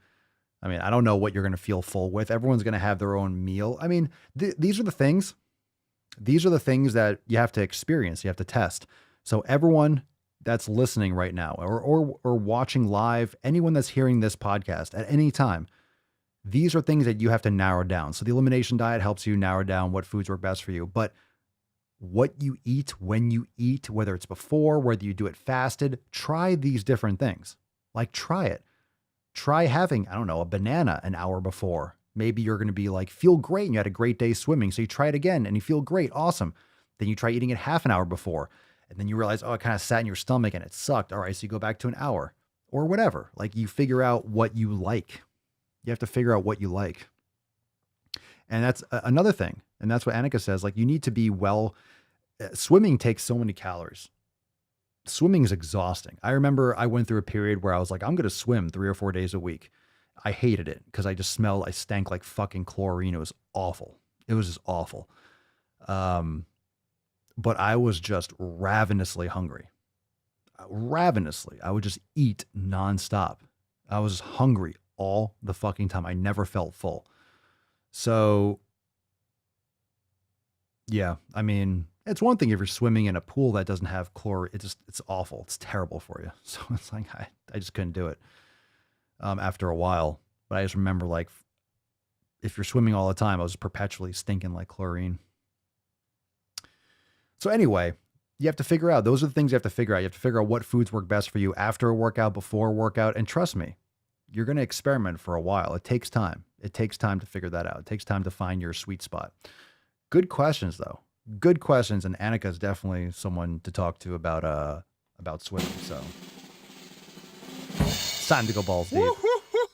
I mean, I don't know what you're going to feel full with. Everyone's going to have their own meal. I mean, these are the things. These are the things that you have to experience. You have to test. So everyone that's listening right now or watching live, anyone that's hearing this podcast at any time, these are things that you have to narrow down. So the elimination diet helps you narrow down what foods work best for you. But what you eat, when you eat, whether it's before, whether you do it fasted, try these different things. Like try it. Try having, I don't know, a banana an hour before. Maybe you're going to be like, feel great and you had a great day swimming. So you try it again and you feel great. Awesome. Then you try eating it half an hour before. And then you realize, oh, it kind of sat in your stomach and it sucked. All right. So you go back to an hour or whatever. Like you figure out what you like. You have to figure out what you like. And that's another thing. And that's what Annika says. Like you need to be swimming takes so many calories. Swimming is exhausting. I remember I went through a period where I was like, I'm going to swim 3 or 4 days a week. I hated it because I stank like fucking chlorine. It was awful. It was just awful. But I was just ravenously hungry. Ravenously. I would just eat nonstop. I was hungry all the fucking time. I never felt full. So yeah, I mean, it's one thing if you're swimming in a pool that doesn't have chlorine. It's awful. It's terrible for you. So it's like, I just couldn't do it after a while. But I just remember like, if you're swimming all the time, I was perpetually stinking like chlorine. So anyway, you have to figure out, those are the things you have to figure out. You have to figure out what foods work best for you after a workout, before a workout. And trust me, you're going to experiment for a while. It takes time. It takes time to figure that out. It takes time to find your sweet spot. Good questions though. Good questions. And Annika is definitely someone to talk to about swimming. So it's time to go balls deep.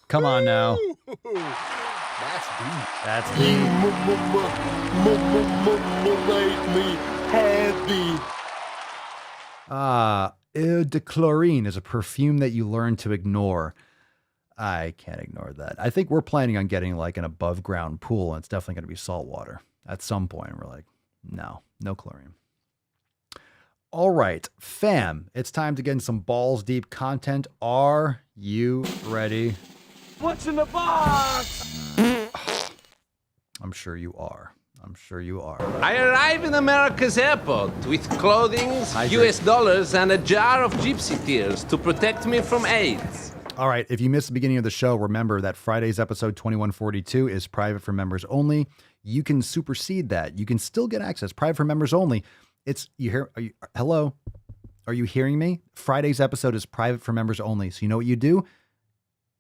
Come on now. That's deep. That's deep. Make me happy. Eau de chlorine is a perfume that you learn to ignore. I can't ignore that. I think we're planning on getting like an above ground pool, and it's definitely going to be salt water at some point. We're like, no chlorine. All right, fam, it's time to get in some balls deep content. Are you ready? What's in the box? I'm sure you are. I'm sure you are. I arrive in America's airport with clothing, US dollars, and a jar of gypsy tears to protect me from AIDS. All right, if you missed the beginning of the show, remember that Friday's episode 2142 is private for members only. You can supersede that. You can still get access. Private for members only. Hello? Are you hearing me? Friday's episode is private for members only. So you know what you do?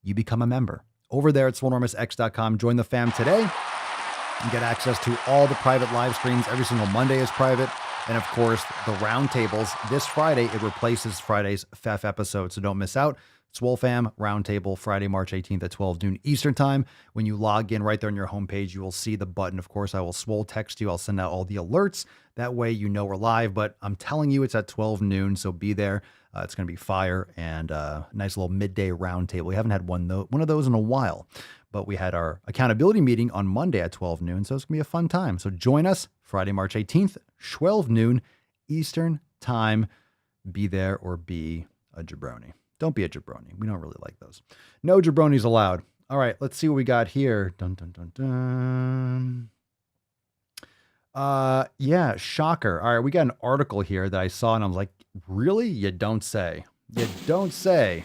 You become a member. Over there at swolenormousx.com. Join the fam today and get access to all the private live streams. Every single Monday is private. And of course, the roundtables. This Friday, it replaces Friday's FEF episode. So don't miss out. Swole Fam Roundtable, Friday, March 18th at 12 noon Eastern Time. When you log in right there on your homepage, you will see the button. Of course, I will Swole text you. I'll send out all the alerts. That way you know we're live, but I'm telling you it's at 12 noon, so be there. It's going to be fire and a nice little midday roundtable. We haven't had one of those in a while, but we had our accountability meeting on Monday at 12 noon, so it's going to be a fun time. So join us Friday, March 18th, 12 noon Eastern Time. Be there or be a jabroni. Don't be a jabroni. We don't really like those. No jabronis allowed. All right, let's see what we got here. Dun, dun, dun, dun. Yeah, shocker. All right, we got an article here that I saw and I was like, really? You don't say. You don't say.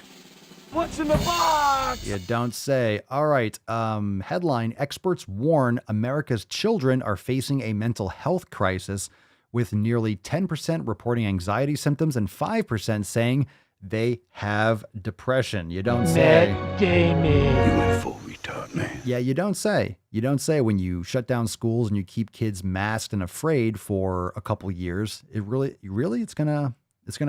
What's in the box? You don't say. All right. Headline, experts warn America's children are facing a mental health crisis, with nearly 10% reporting anxiety symptoms and 5% saying they have depression. You don't say. Matt Damon. You went full retard, man. Yeah, you don't say. You don't say when you shut down schools and you keep kids masked and afraid for a couple years. It's gonna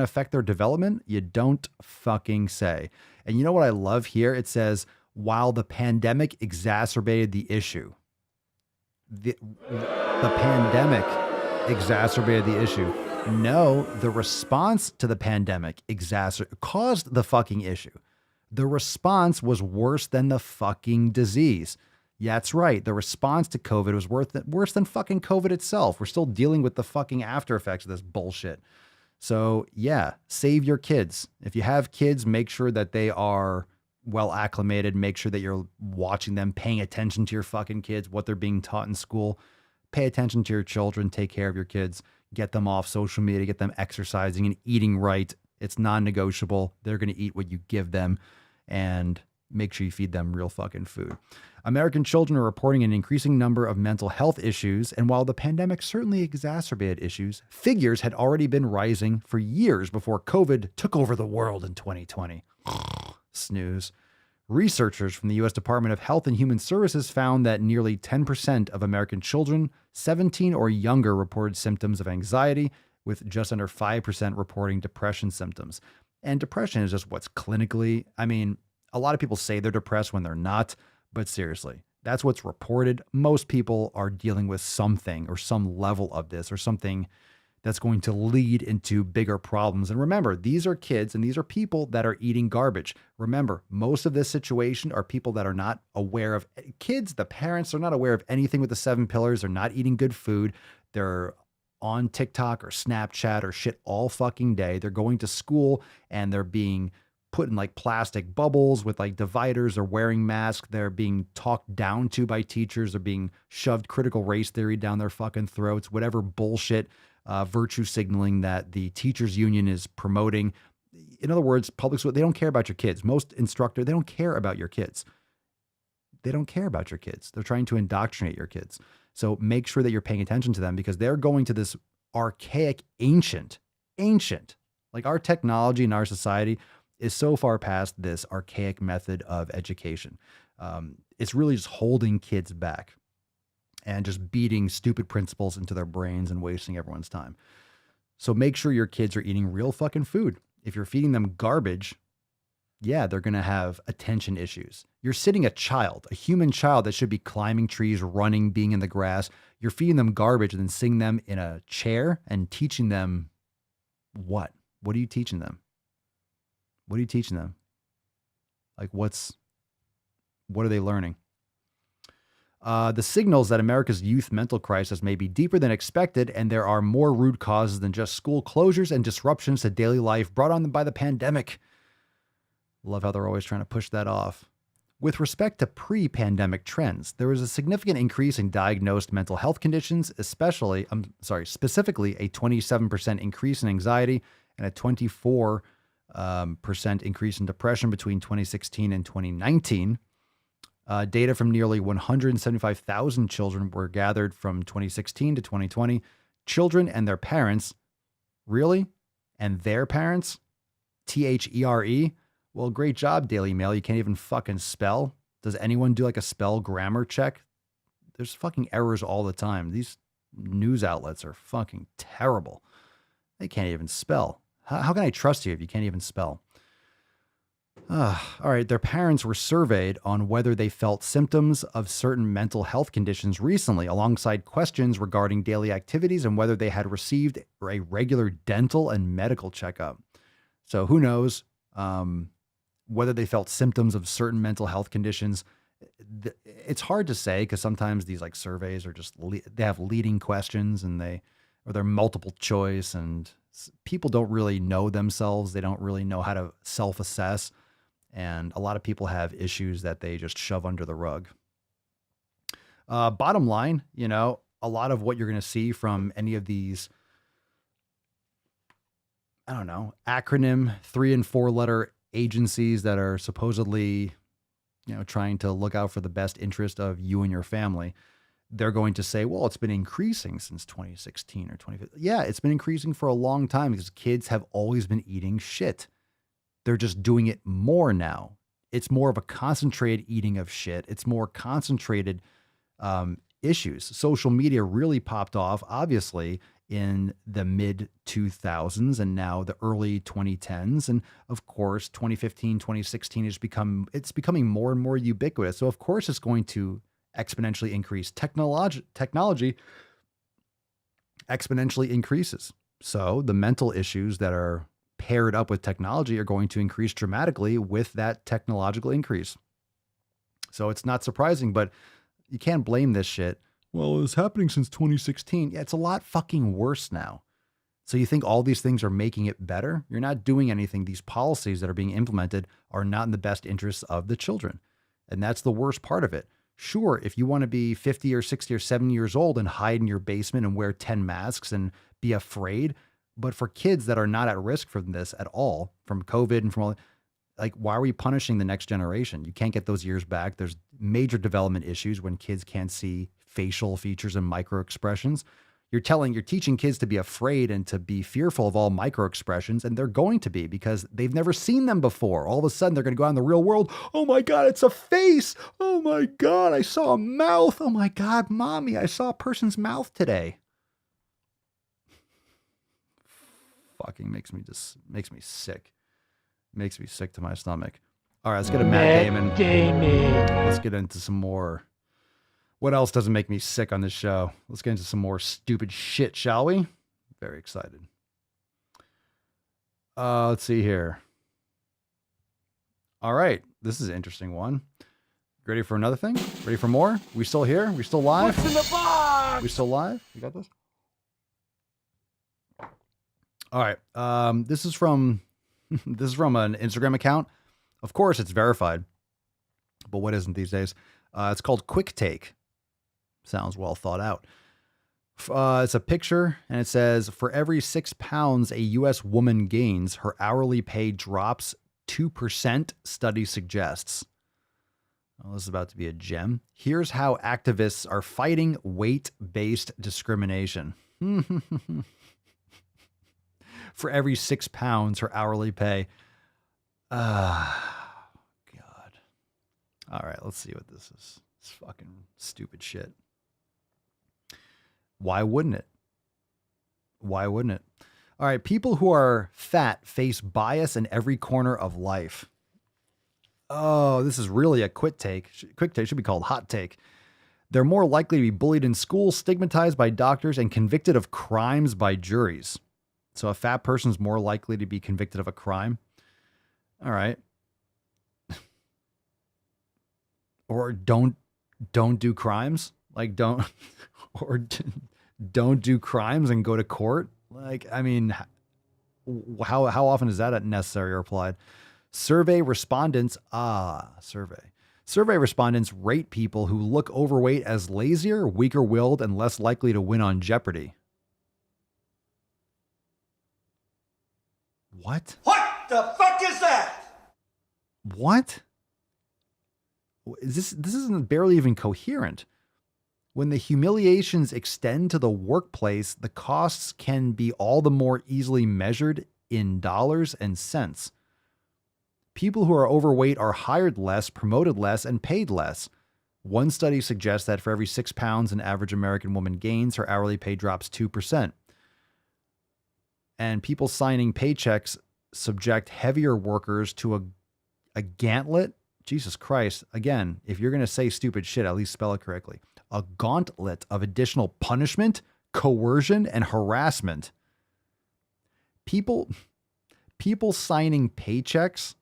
affect their development. You don't fucking say. And you know what I love here? It says, while the pandemic exacerbated the issue. The pandemic exacerbated the issue. No, the response to the pandemic caused the fucking issue. The response was worse than the fucking disease. Yeah, that's right. The response to COVID was worse than fucking COVID itself. We're still dealing with the fucking after effects of this bullshit. So yeah, save your kids. If you have kids, make sure that they are well acclimated. Make sure that you're watching them, paying attention to your fucking kids, what they're being taught in school. Pay attention to your children. Take care of your kids. Get them off social media, get them exercising and eating right. It's non-negotiable. They're going to eat what you give them, and make sure you feed them real fucking food. American children are reporting an increasing number of mental health issues, and while the pandemic certainly exacerbated issues, figures had already been rising for years before COVID took over the world in 2020. Snooze. Researchers from the U.S. Department of Health and Human Services found that nearly 10% of American children 17 or younger reported symptoms of anxiety, with just under 5% reporting depression symptoms. And depression is just what's clinically, a lot of people say they're depressed when they're not, but seriously, that's what's reported. Most people are dealing with something or some level of this or something that's going to lead into bigger problems. And remember, these are kids and these are people that are eating garbage. Remember, most of this situation are people that are not aware of kids. The parents are not aware of anything with the 7 pillars. They're not eating good food. They're on TikTok or Snapchat or shit all fucking day. They're going to school and they're being put in like plastic bubbles with like dividers or wearing masks. They're being talked down to by teachers. They're being shoved critical race theory down their fucking throats, whatever bullshit virtue signaling that the teachers union is promoting. In other words, public school, they don't care about your kids. Most instructors, they don't care about your kids. They don't care about your kids. They're trying to indoctrinate your kids. So make sure that you're paying attention to them, because they're going to this archaic, ancient, like our technology and our society is so far past this archaic method of education. It's really just holding kids back and just beating stupid principles into their brains and wasting everyone's time. So make sure your kids are eating real fucking food. If you're feeding them garbage, yeah, they're going to have attention issues. You're sitting a child, a human child that should be climbing trees, running, being in the grass. You're feeding them garbage and then sitting them in a chair and teaching them what? What are you teaching them? What are you teaching them? Like what are they learning? The signals that America's youth mental crisis may be deeper than expected, and there are more root causes than just school closures and disruptions to daily life brought on by the pandemic. Love how they're always trying to push that off. With respect to pre-pandemic trends, there was a significant increase in diagnosed mental health conditions, specifically a 27% increase in anxiety and a 24% increase in depression between 2016 and 2019. Data from nearly 175,000 children were gathered from 2016 to 2020. Children and their parents, really? And their parents? THERE? Well, great job, Daily Mail. You can't even fucking spell. Does anyone do like a spell grammar check? There's fucking errors all the time. These news outlets are fucking terrible. They can't even spell. How can I trust you if you can't even spell? All right. Their parents were surveyed on whether they felt symptoms of certain mental health conditions recently, alongside questions regarding daily activities and whether they had received a regular dental and medical checkup. So who knows whether they felt symptoms of certain mental health conditions. It's hard to say because sometimes these like surveys are just, they have leading questions and they're multiple choice, and people don't really know themselves. They don't really know how to self-assess. And a lot of people have issues that they just shove under the rug. Bottom line, a lot of what you're going to see from any of these, I don't know, acronym 3 and 4 letter agencies that are supposedly, trying to look out for the best interest of you and your family, they're going to say, well, it's been increasing since 2016 or 2015. Yeah, it's been increasing for a long time because kids have always been eating shit. They're just doing it more now. It's more of a concentrated eating of shit. It's more concentrated issues. Social media really popped off, obviously, in the mid 2000s and now the early 2010s. And of course, 2015, 2016 it's becoming more and more ubiquitous. So of course it's going to exponentially increase. Technology exponentially increases. So the mental issues that are paired up with technology are going to increase dramatically with that technological increase. So it's not surprising, but you can't blame this shit. Well, it was happening since 2016. Yeah, it's a lot fucking worse now. So you think all these things are making it better? You're not doing anything. These policies that are being implemented are not in the best interests of the children. And that's the worst part of it. Sure, if you want to be 50 or 60 or 70 years old and hide in your basement and wear 10 masks and be afraid, but for kids that are not at risk from this at all, from COVID and from all, like, why are we punishing the next generation? You can't get those years back. There's major development issues when kids can't see facial features and micro expressions. You're teaching kids to be afraid and to be fearful of all micro expressions, and they're going to be because they've never seen them before. All of a sudden, they're going to go out in the real world. Oh my God, it's a face. Oh my God, I saw a mouth. Oh my God, mommy, I saw a person's mouth today. Fucking makes me sick. Makes me sick to my stomach. All right, let's get to Matt Damon. Let's get into some more. What else doesn't make me sick on this show? Let's get into some more stupid shit, shall we? Very excited. Let's see here. All right, this is an interesting one. Ready for another thing? Ready for more? We still here? We still live? What's in the box? We still live? You got this? All right. This is from an Instagram account. Of course, it's verified, but what isn't these days? It's called Quick Take. Sounds well thought out. It's a picture, and it says, for every 6 pounds a U.S. woman gains, her hourly pay drops 2%, study suggests. Well, this is about to be a gem. Here's how activists are fighting weight-based discrimination. For every 6 pounds, her hourly pay. God. All right, let's see what this is. It's fucking stupid shit. Why wouldn't it? Why wouldn't it? All right, people who are fat face bias in every corner of life. Oh, this is really a quick take. Quick take should be called hot take. They're more likely to be bullied in school, stigmatized by doctors, and convicted of crimes by juries. So a fat person's more likely to be convicted of a crime. All right. Or don't don't do crimes, like don't or don't do crimes and go to court. Like, I mean, how often is that necessary or applied? Survey respondents rate people who look overweight as lazier, weaker-willed, and less likely to win on Jeopardy. What? What the fuck is that? What? This isn't barely even coherent. When the humiliations extend to the workplace, the costs can be all the more easily measured in dollars and cents. People who are overweight are hired less, promoted less, and paid less. One study suggests that for every 6 pounds an average American woman gains, her hourly pay drops 2%. And people signing paychecks subject heavier workers to a gauntlet. Jesus Christ. Again, if you're going to say stupid shit, at least spell it correctly. A gauntlet of additional punishment, coercion, and harassment. People signing paychecks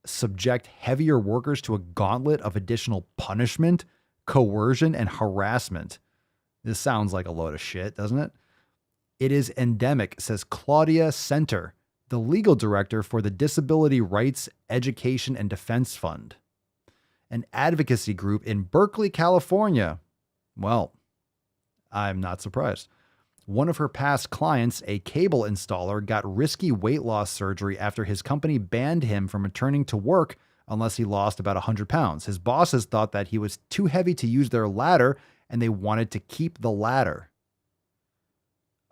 subject heavier workers to a gauntlet of additional punishment, coercion, and harassment. This sounds like a load of shit, doesn't it? It is endemic, says Claudia Center, the legal director for the Disability Rights, Education, and Defense Fund, an advocacy group in Berkeley, California. Well, I'm not surprised. One of her past clients, a cable installer, got risky weight loss surgery after his company banned him from returning to work unless he lost about 100 pounds. His bosses thought that he was too heavy to use their ladder, and they wanted to keep the ladder.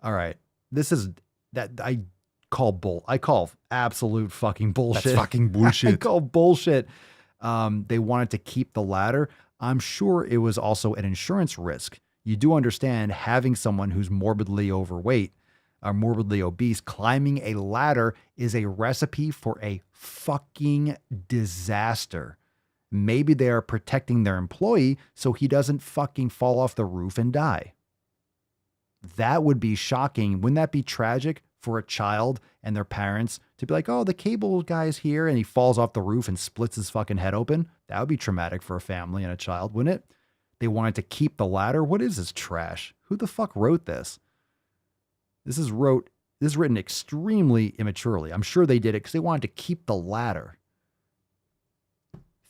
All right. This is that I call absolute fucking bullshit. That's fucking bullshit. I call bullshit. They wanted to keep the ladder. I'm sure it was also an insurance risk. You do understand having someone who's morbidly overweight or morbidly obese climbing a ladder is a recipe for a fucking disaster. Maybe they are protecting their employee so he doesn't fucking fall off the roof and die. That would be shocking. Wouldn't that be tragic for a child and their parents to be like, oh, the cable guy's here, and he falls off the roof and splits his fucking head open? That would be traumatic for a family and a child, wouldn't it? They wanted to keep the ladder. What is this trash? Who the fuck wrote this? This is written extremely immaturely. I'm sure they did it because they wanted to keep the ladder.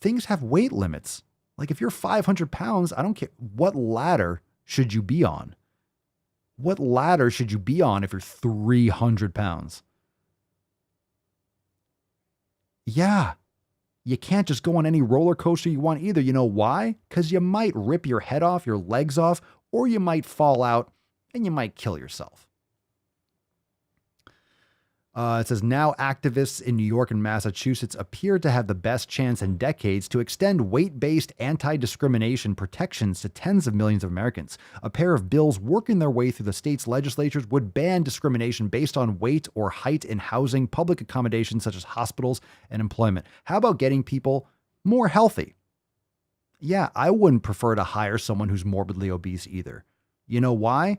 Things have weight limits. Like if you're 500 pounds, I don't care. What ladder should you be on? What ladder should you be on if you're 300 pounds? Yeah. You can't just go on any roller coaster you want either. You know why? Because you might rip your head off, your legs off, or you might fall out and you might kill yourself. It says now activists in New York and Massachusetts appear to have the best chance in decades to extend weight-based anti-discrimination protections to tens of millions of Americans. A pair of bills working their way through the state's legislatures would ban discrimination based on weight or height in housing, public accommodations such as hospitals, and employment. How about getting people more healthy? Yeah, I wouldn't prefer to hire someone who's morbidly obese either. You know why?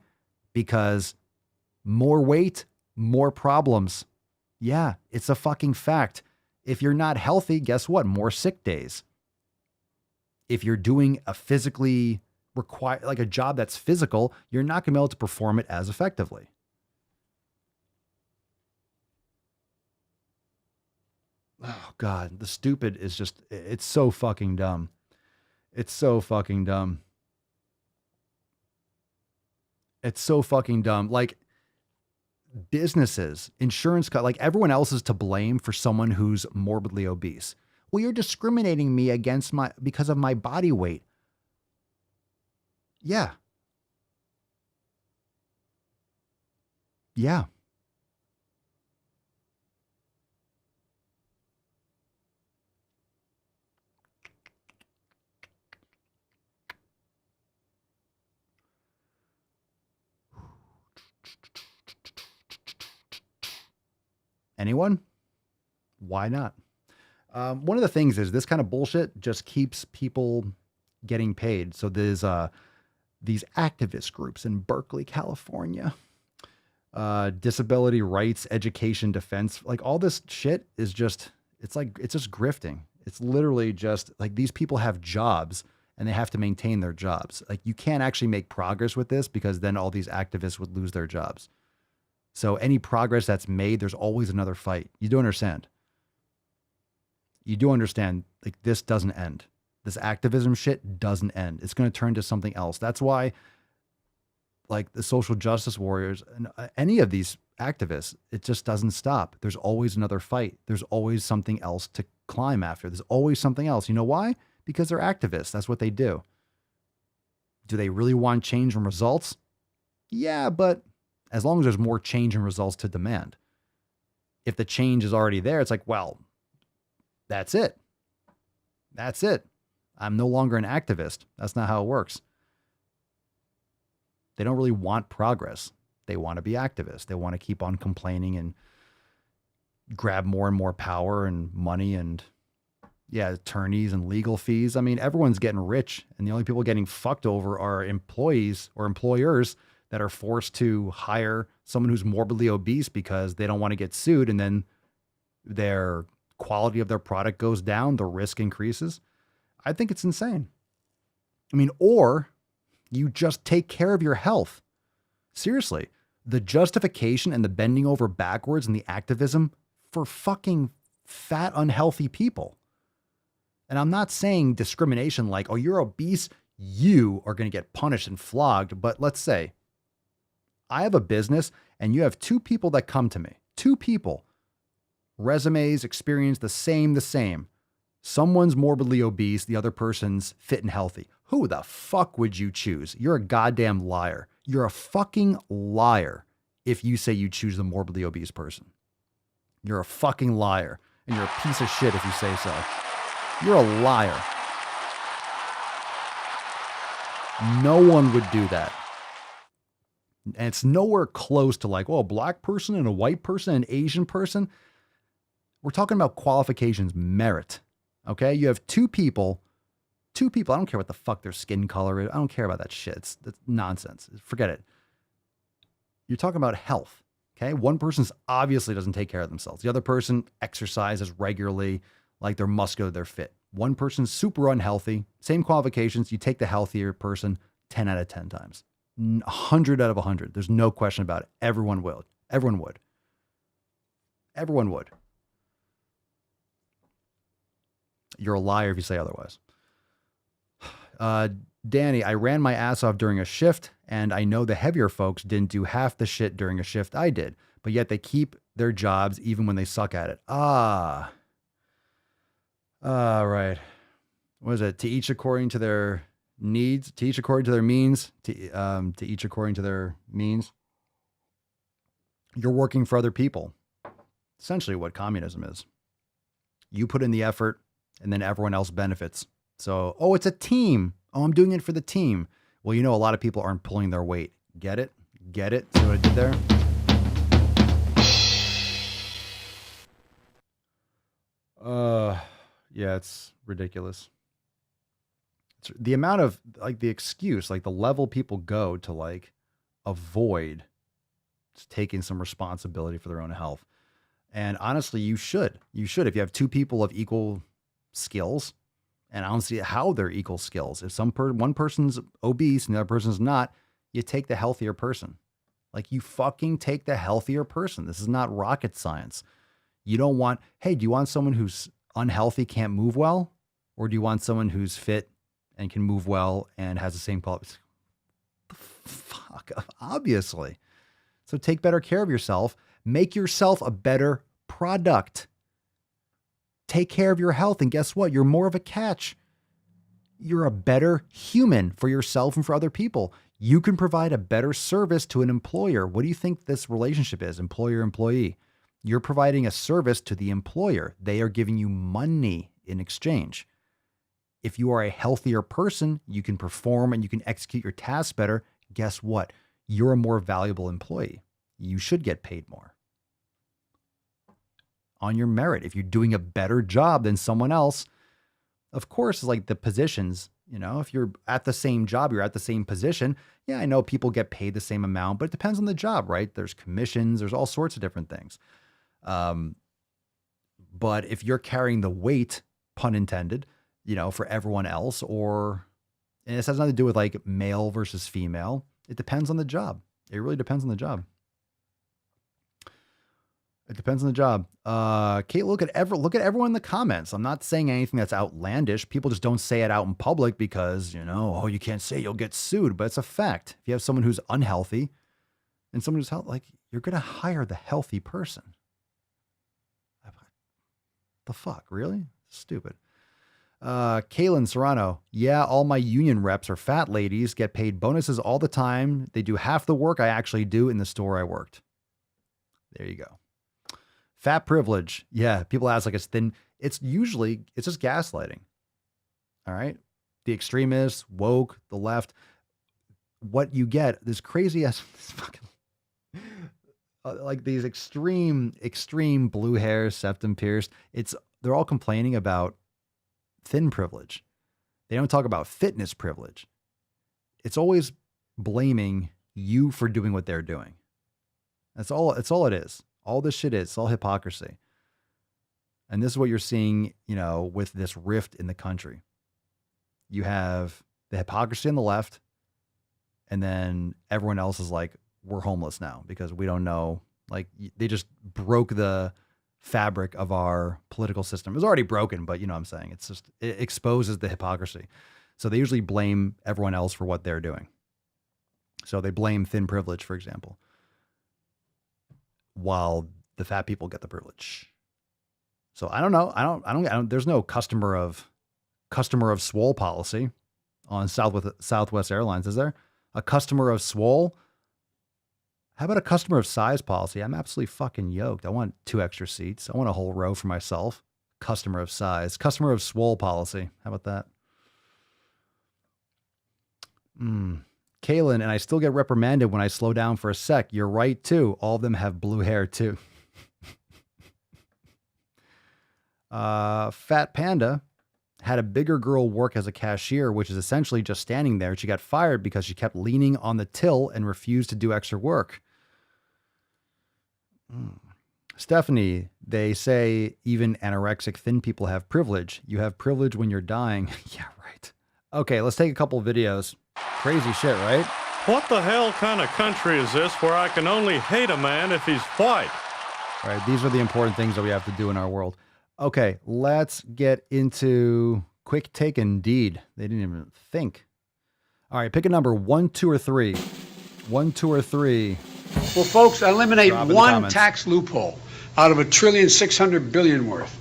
Because more weight, more problems. Yeah, it's a fucking fact. If you're not healthy, guess what? More sick days. If you're doing a physically like a job that's physical, you're not going to be able to perform it as effectively. Oh God, the stupid is just, it's so fucking dumb. It's so fucking dumb. It's so fucking dumb. Like, businesses, insurance, like everyone else is to blame for someone who's morbidly obese. Well, you're discriminating me because of my body weight. Yeah. Yeah. Anyone? Why not? One of the things is this kind of bullshit just keeps people getting paid. So there's these activist groups in Berkeley, California, disability rights, education, defense, like all this shit is just, it's just grifting. It's literally just like these people have jobs and they have to maintain their jobs. Like you can't actually make progress with this because then all these activists would lose their jobs. So any progress that's made, there's always another fight. You do understand. You do understand, like, this doesn't end. This activism shit doesn't end. It's going to turn to something else. That's why, like, the social justice warriors and any of these activists, it just doesn't stop. There's always another fight. There's always something else to climb after. There's always something else. You know why? Because they're activists. That's what they do. Do they really want change and results? Yeah, but as long as there's more change and results to demand. If the change is already there, it's like, well, that's it. That's it. I'm no longer an activist. That's not how it works. They don't really want progress. They want to be activists. They want to keep on complaining and grab more and more power and money and, yeah, attorneys and legal fees. I mean, everyone's getting rich, and the only people getting fucked over are employees or employers that are forced to hire someone who's morbidly obese because they don't want to get sued, and then their quality of their product goes down, the risk increases. I think it's insane. I mean, or you just take care of your health. Seriously, the justification and the bending over backwards and the activism for fucking fat, unhealthy people. And I'm not saying discrimination like, oh, you're obese, you are going to get punished and flogged. But let's say I have a business and you have two people that come to me, two people, resumes, experience, the same. Someone's morbidly obese, the other person's fit and healthy. Who the fuck would you choose? You're a goddamn liar. You're a fucking liar if you say you choose the morbidly obese person. You're a fucking liar. And you're a piece of shit if you say so. You're a liar. No one would do that. And it's nowhere close to like, well, a black person and a white person and an Asian person. We're talking about qualifications, merit. Okay? You have two people. I don't care what the fuck their skin color is. I don't care about that shit. That's nonsense. Forget it. You're talking about health. Okay? One person obviously doesn't take care of themselves. The other person exercises regularly, like they're muscular, they're fit. One person's super unhealthy, same qualifications. You take the healthier person 10 out of 10 times. 100 out of 100. There's no question about it. Everyone would. Everyone would. Everyone would. You're a liar if you say otherwise. Danny, I ran my ass off during a shift, and I know the heavier folks didn't do half the shit during a shift I did, but yet they keep their jobs even when they suck at it. Right. What is it? To each according to their needs, to each according to their means, to each according to their means. You're working for other people. Essentially what communism is. You put in the effort and then everyone else benefits. So, oh, it's a team. Oh, I'm doing it for the team. Well, you know, a lot of people aren't pulling their weight. Get it? Get it? See what I did there? Yeah, it's ridiculous. It's the amount of, like, the excuse, like the level people go to, like, avoid taking some responsibility for their own health. And honestly, you should. You should. If you have two people of equal skills, and I don't see how they're equal skills. If one person's obese and the other person's not, you take the healthier person. Like, you fucking take the healthier person. This is not rocket science. You don't want, hey, do you want someone who's unhealthy, can't move well? Or do you want someone who's fit and can move well and has the same qualities? Fuck, obviously. So take better care of yourself. Make yourself a better product. Take care of your health, and guess what? You're more of a catch. You're a better human for yourself and for other people. You can provide a better service to an employer. What do you think this relationship is? Employer-employee. You're providing a service to the employer. They are giving you money in exchange. If you are a healthier person, you can perform and you can execute your tasks better. Guess what? You're a more valuable employee. You should get paid more on your merit. If you're doing a better job than someone else, of course, like the positions, you know, if you're at the same job, you're at the same position. Yeah, I know people get paid the same amount, but it depends on the job, right? There's commissions, there's all sorts of different things. But if you're carrying the weight pun intended, for everyone else, and this has nothing to do with like male versus female. It depends on the job. It really depends on the job. It depends on the job. Kate, look at everyone in the comments. I'm not saying anything that's outlandish. People just don't say it out in public because, you can't say, you'll get sued, but it's a fact. If you have someone who's unhealthy and someone who's healthy, like, you're going to hire the healthy person. The fuck, really? Stupid. Kaylin Serrano. Yeah, all my union reps are fat ladies, get paid bonuses all the time. They do half the work I actually do in the store I worked. There you go. Fat privilege. Yeah, people ask like it's thin. It's just gaslighting. All right. The extremists, woke, the left. What you get, this crazy ass fucking like these extreme blue hair, septum pierced. They're all complaining about thin privilege. They don't talk about fitness privilege. It's always blaming you for doing what they're doing. It's all it is. All this shit is. It's all hypocrisy. And this is what you're seeing, with this rift in the country. You have the hypocrisy on the left, and then everyone else is like, we're homeless now because we don't know. Like, they just broke the fabric of our political system. It was already broken, but you know what I'm saying? It exposes the hypocrisy. So they usually blame everyone else for what they're doing. So they blame thin privilege, for example, while the fat people get the privilege. So I don't know. I don't, there's no customer of Swole policy on Southwest Airlines. Is there a customer of Swole? How about a customer of size policy? I'm absolutely fucking yoked. I want 2 extra seats. I want a whole row for myself. Customer of size, customer of Swole policy. How about that? Kaylin, and I still get reprimanded when I slow down for a sec. You're right too. All of them have blue hair too. Fat Panda had a bigger girl work as a cashier, which is essentially just standing there. She got fired because she kept leaning on the till and refused to do extra work. Stephanie, they say even anorexic thin people have privilege. You have privilege when you're dying. Yeah, right. Okay, let's take a couple of videos. Crazy shit, right? What the hell kind of country is this where I can only hate a man if he's white? All right, these are the important things that we have to do in our world. Okay, let's get into quick take indeed. They didn't even think. All right, pick a number, 1, 2, or 3. 1, 2, or 3. Well, folks, eliminate one tax loophole out of $1.6 trillion worth.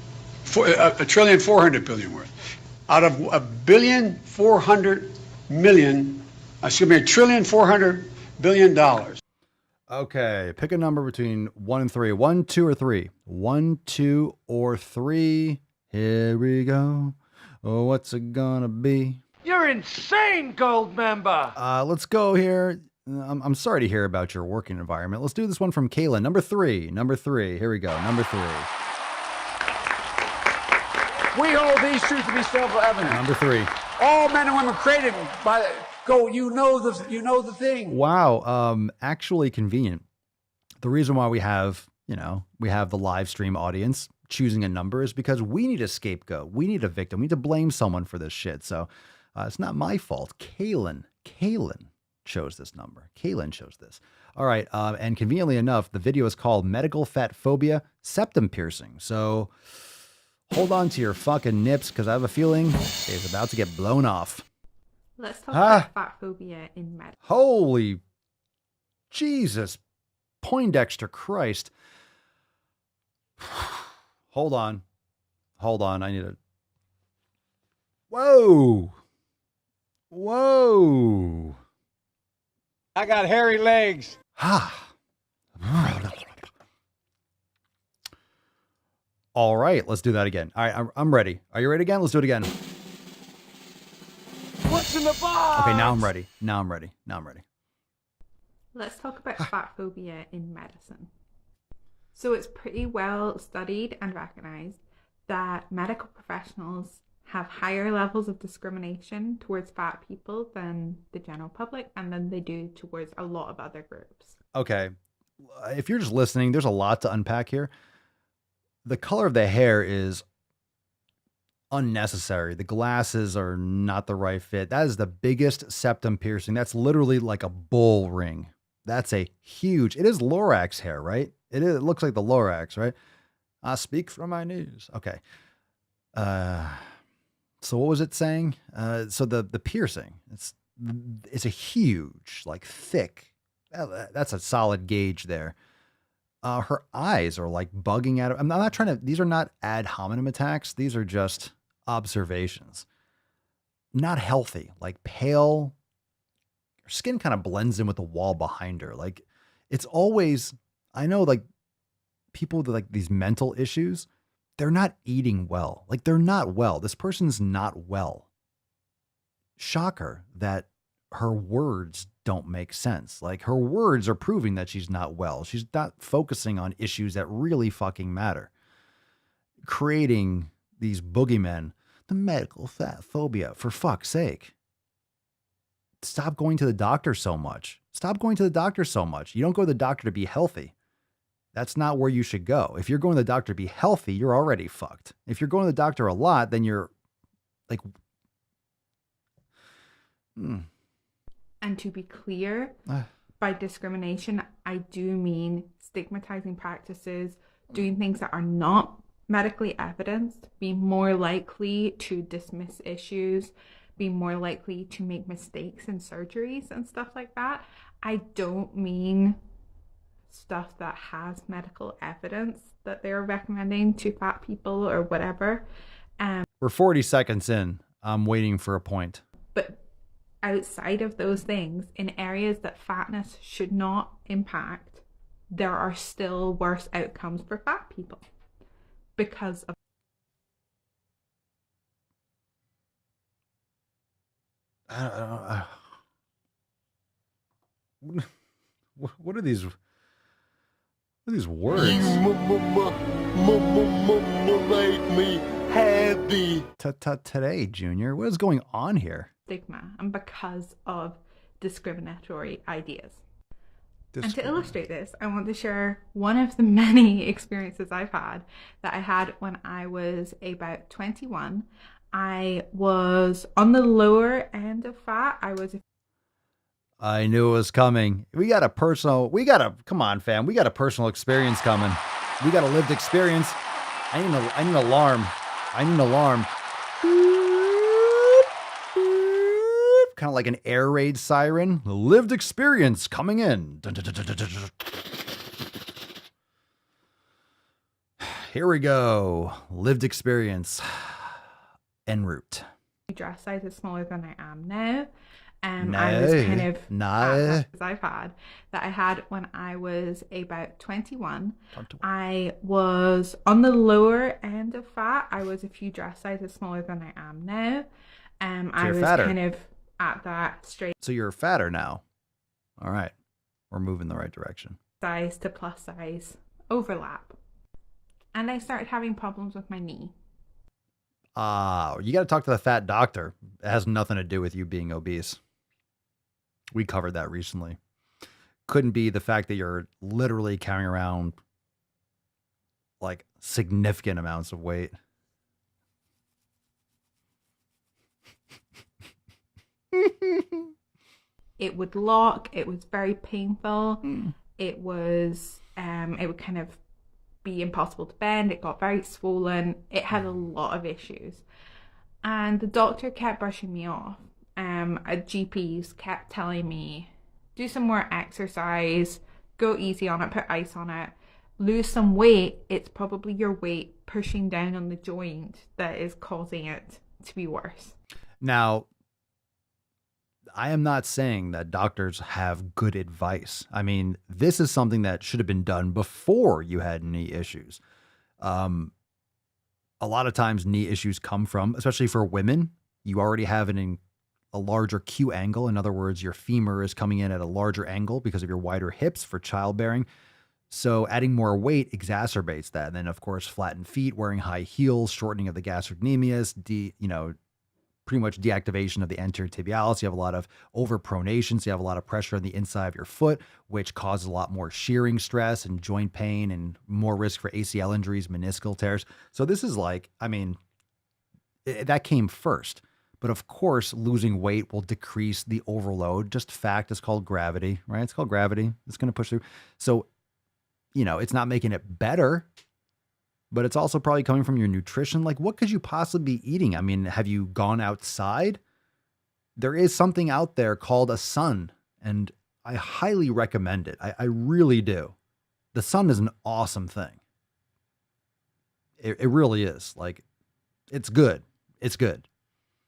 $1.4 trillion worth. Out of $1.4 billion, $1.4 billion. Okay, pick a number between 1 and 3. 1, 2, or 3. 1, 2, or 3. Here we go. Oh, what's it gonna be? You're insane, gold member. Let's go here. I'm sorry to hear about your working environment. Let's do this one from Kaylin. Number 3. Number 3. Here we go. Number 3. We hold these truths to be self-evident. Number 3. All men and women created by you know the thing. Wow. Actually convenient. The reason why we have the live stream audience choosing a number is because we need a scapegoat. We need a victim. We need to blame someone for this shit. So it's not my fault. Kaylin chose this number. Kaylin chose this. All right. And conveniently enough, the video is called Medical Fat Phobia Septum Piercing. So hold on to your fucking nips because I have a feeling it's about to get blown off. Let's talk about fat phobia in medicine. Holy Jesus, Poindexter Christ. Hold on. I need a... Whoa. I got hairy legs. All right, let's do that again. All right, I'm ready. Are you ready again? Let's do it again. What's in the box? Okay, now I'm ready. Let's talk about fat phobia in medicine. So it's pretty well studied and recognized that medical professionals have higher levels of discrimination towards fat people than the general public, and than they do towards a lot of other groups. Okay, if you're just listening, there's a lot to unpack here. The color of the hair is unnecessary. The glasses are not the right fit. That is the biggest septum piercing. That's literally like a bull ring. That's a huge, it is Lorax hair, right? It looks like the Lorax, right? I speak from my knees. Okay. So what was it saying? So the piercing, it's a huge, like thick, that's a solid gauge there. Her eyes are like bugging out. I'm not trying to, these are not ad hominem attacks. These are just observations. Not healthy, like pale. Her skin kind of blends in with the wall behind her. Like it's always, I know like people with like these mental issues, they're not eating well. Like they're not well. This person's not well. Shocker that her words don't make sense. Like her words are proving that she's not well. She's not focusing on issues that really fucking matter. Creating these boogeymen, the medical fat phobia, for fuck's sake. Stop going to the doctor so much. Stop going to the doctor so much. You don't go to the doctor to be healthy. That's not where you should go. If you're going to the doctor to be healthy, you're already fucked. If you're going to the doctor a lot, then you're like... And to be clear, by discrimination, I do mean stigmatizing practices, doing things that are not medically evidenced, being more likely to dismiss issues, being more likely to make mistakes in surgeries and stuff like that. I don't mean stuff that has medical evidence that they're recommending to fat people or whatever. We're 40 seconds in. I'm waiting for a point. But outside of those things, in areas that fatness should not impact, there are still worse outcomes for fat people because of... What are these? What are these words? Make me happy. Today, Junior. What is going on here? Stigma and because of discriminatory ideas. And to illustrate this, I want to share one of the many experiences I've had that I had when I was about 21. I was on the lower end of fat. I knew it was coming. Come on, fam. We got a personal experience coming. We got a lived experience. I need an alarm. Kind of like an air raid siren. The lived experience coming in. Here we go. Lived experience. En route. Dress size is smaller than I am now. I was kind of I've had that I had when I was about 21. I was on the lower end of fat. I was a few dress sizes smaller than I am now. I was fatter. Kind of at that straight. So you're fatter now. All right. We're moving the right direction. Size to plus size overlap. And I started having problems with my knee. You got to talk to the fat doctor. It has nothing to do with you being obese. We covered that recently. Couldn't be the fact that you're literally carrying around like significant amounts of weight. It would lock. It was very painful. It was, it would kind of be impossible to bend. It got very swollen. It had a lot of issues. And the doctor kept brushing me off. GPs kept telling me, do some more exercise, go easy on it, put ice on it, lose some weight. It's probably your weight pushing down on the joint that is causing it to be worse. Now, I am not saying that doctors have good advice. I mean, this is something that should have been done before you had knee issues. A lot of times knee issues come from, especially for women, you already have a larger Q angle. In other words, your femur is coming in at a larger angle because of your wider hips for childbearing. So adding more weight exacerbates that. And then, of course, flattened feet, wearing high heels, shortening of the gastrocnemius, pretty much deactivation of the anterior tibialis. You have a lot of overpronation, so you have a lot of pressure on the inside of your foot, which causes a lot more shearing stress and joint pain and more risk for ACL injuries, meniscal tears. So this is like, I mean, That came first. But of course, losing weight will decrease the overload. Just fact, it's called gravity, right? It's called gravity. It's going to push through. So, it's not making it better, but it's also probably coming from your nutrition. Like, what could you possibly be eating? I mean, have you gone outside? There is something out there called a sun, and I highly recommend it. I really do. The sun is an awesome thing. It really is. Like, it's good. It's good.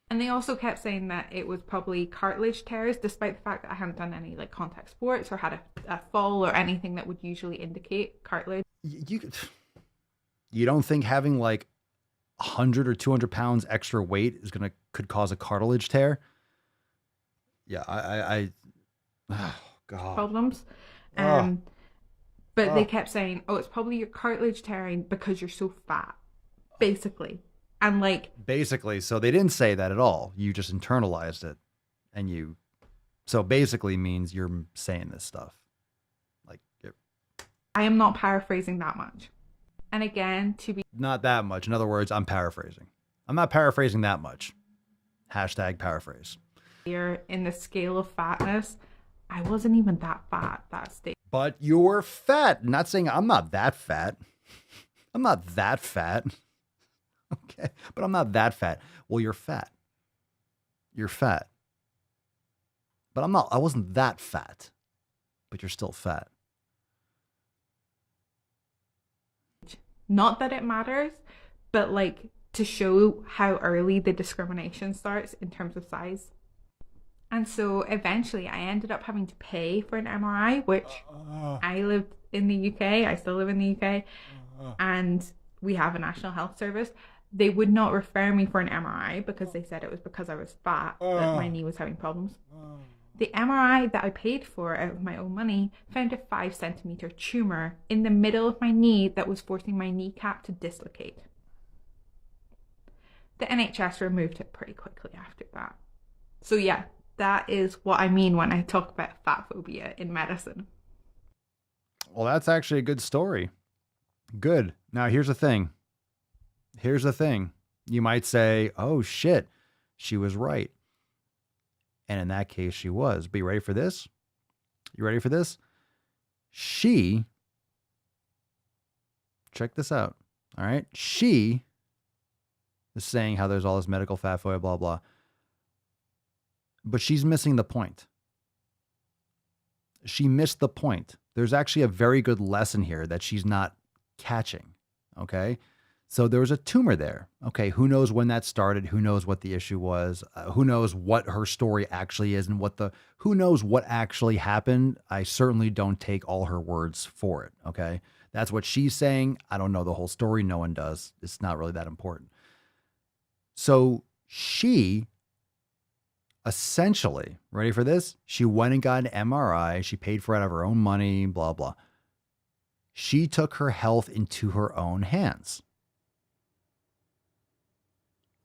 And they also kept saying that it was probably cartilage tears, despite the fact that I hadn't done any like contact sports or had a fall or anything that would usually indicate cartilage. You don't think having like 100 or 200 pounds extra weight could cause a cartilage tear? Yeah, oh God. Problems. But they kept saying, oh, it's probably your cartilage tearing because you're so fat, basically. And like... Basically, so they didn't say that at all. You just internalized it. So basically means you're saying this stuff. Like, I am not paraphrasing that much. And again, to be... Not that much. In other words, I'm paraphrasing. I'm not paraphrasing that much. Hashtag paraphrase. Here in the scale of fatness, I wasn't even that fat that stage. But you were fat. Not saying I'm not that fat. I'm not that fat. Okay. But I'm not that fat. Well, you're fat. You're fat. But I wasn't that fat. But you're still fat. Not that it matters, but like to show how early the discrimination starts in terms of size. And so eventually I ended up having to pay for an MRI, which I lived in the UK. I still live in the UK. And we have a National Health Service. They would not refer me for an MRI because they said it was because I was fat that my knee was having problems. The MRI that I paid for out of my own money found a 5-centimeter tumor in the middle of my knee that was forcing my kneecap to dislocate. The NHS removed it pretty quickly after that. So yeah, that is what I mean when I talk about fat phobia in medicine. Well, that's actually a good story. Good. Now, here's the thing. You might say, oh shit, she was right. And in that case, she was. But you ready for this? Check this out. All right. She is saying how there's all this medical fat phobia, blah, blah. But she's missing the point. She missed the point. There's actually a very good lesson here that she's not catching. Okay. So there was a tumor there. Okay. Who knows when that started? Who knows what the issue was? Who knows what her story actually is and who knows what actually happened? I certainly don't take all her words for it. Okay. That's what she's saying. I don't know the whole story. No one does. It's not really that important. So she essentially, ready for this? She went and got an MRI. She paid for it out of her own money, blah, blah. She took her health into her own hands.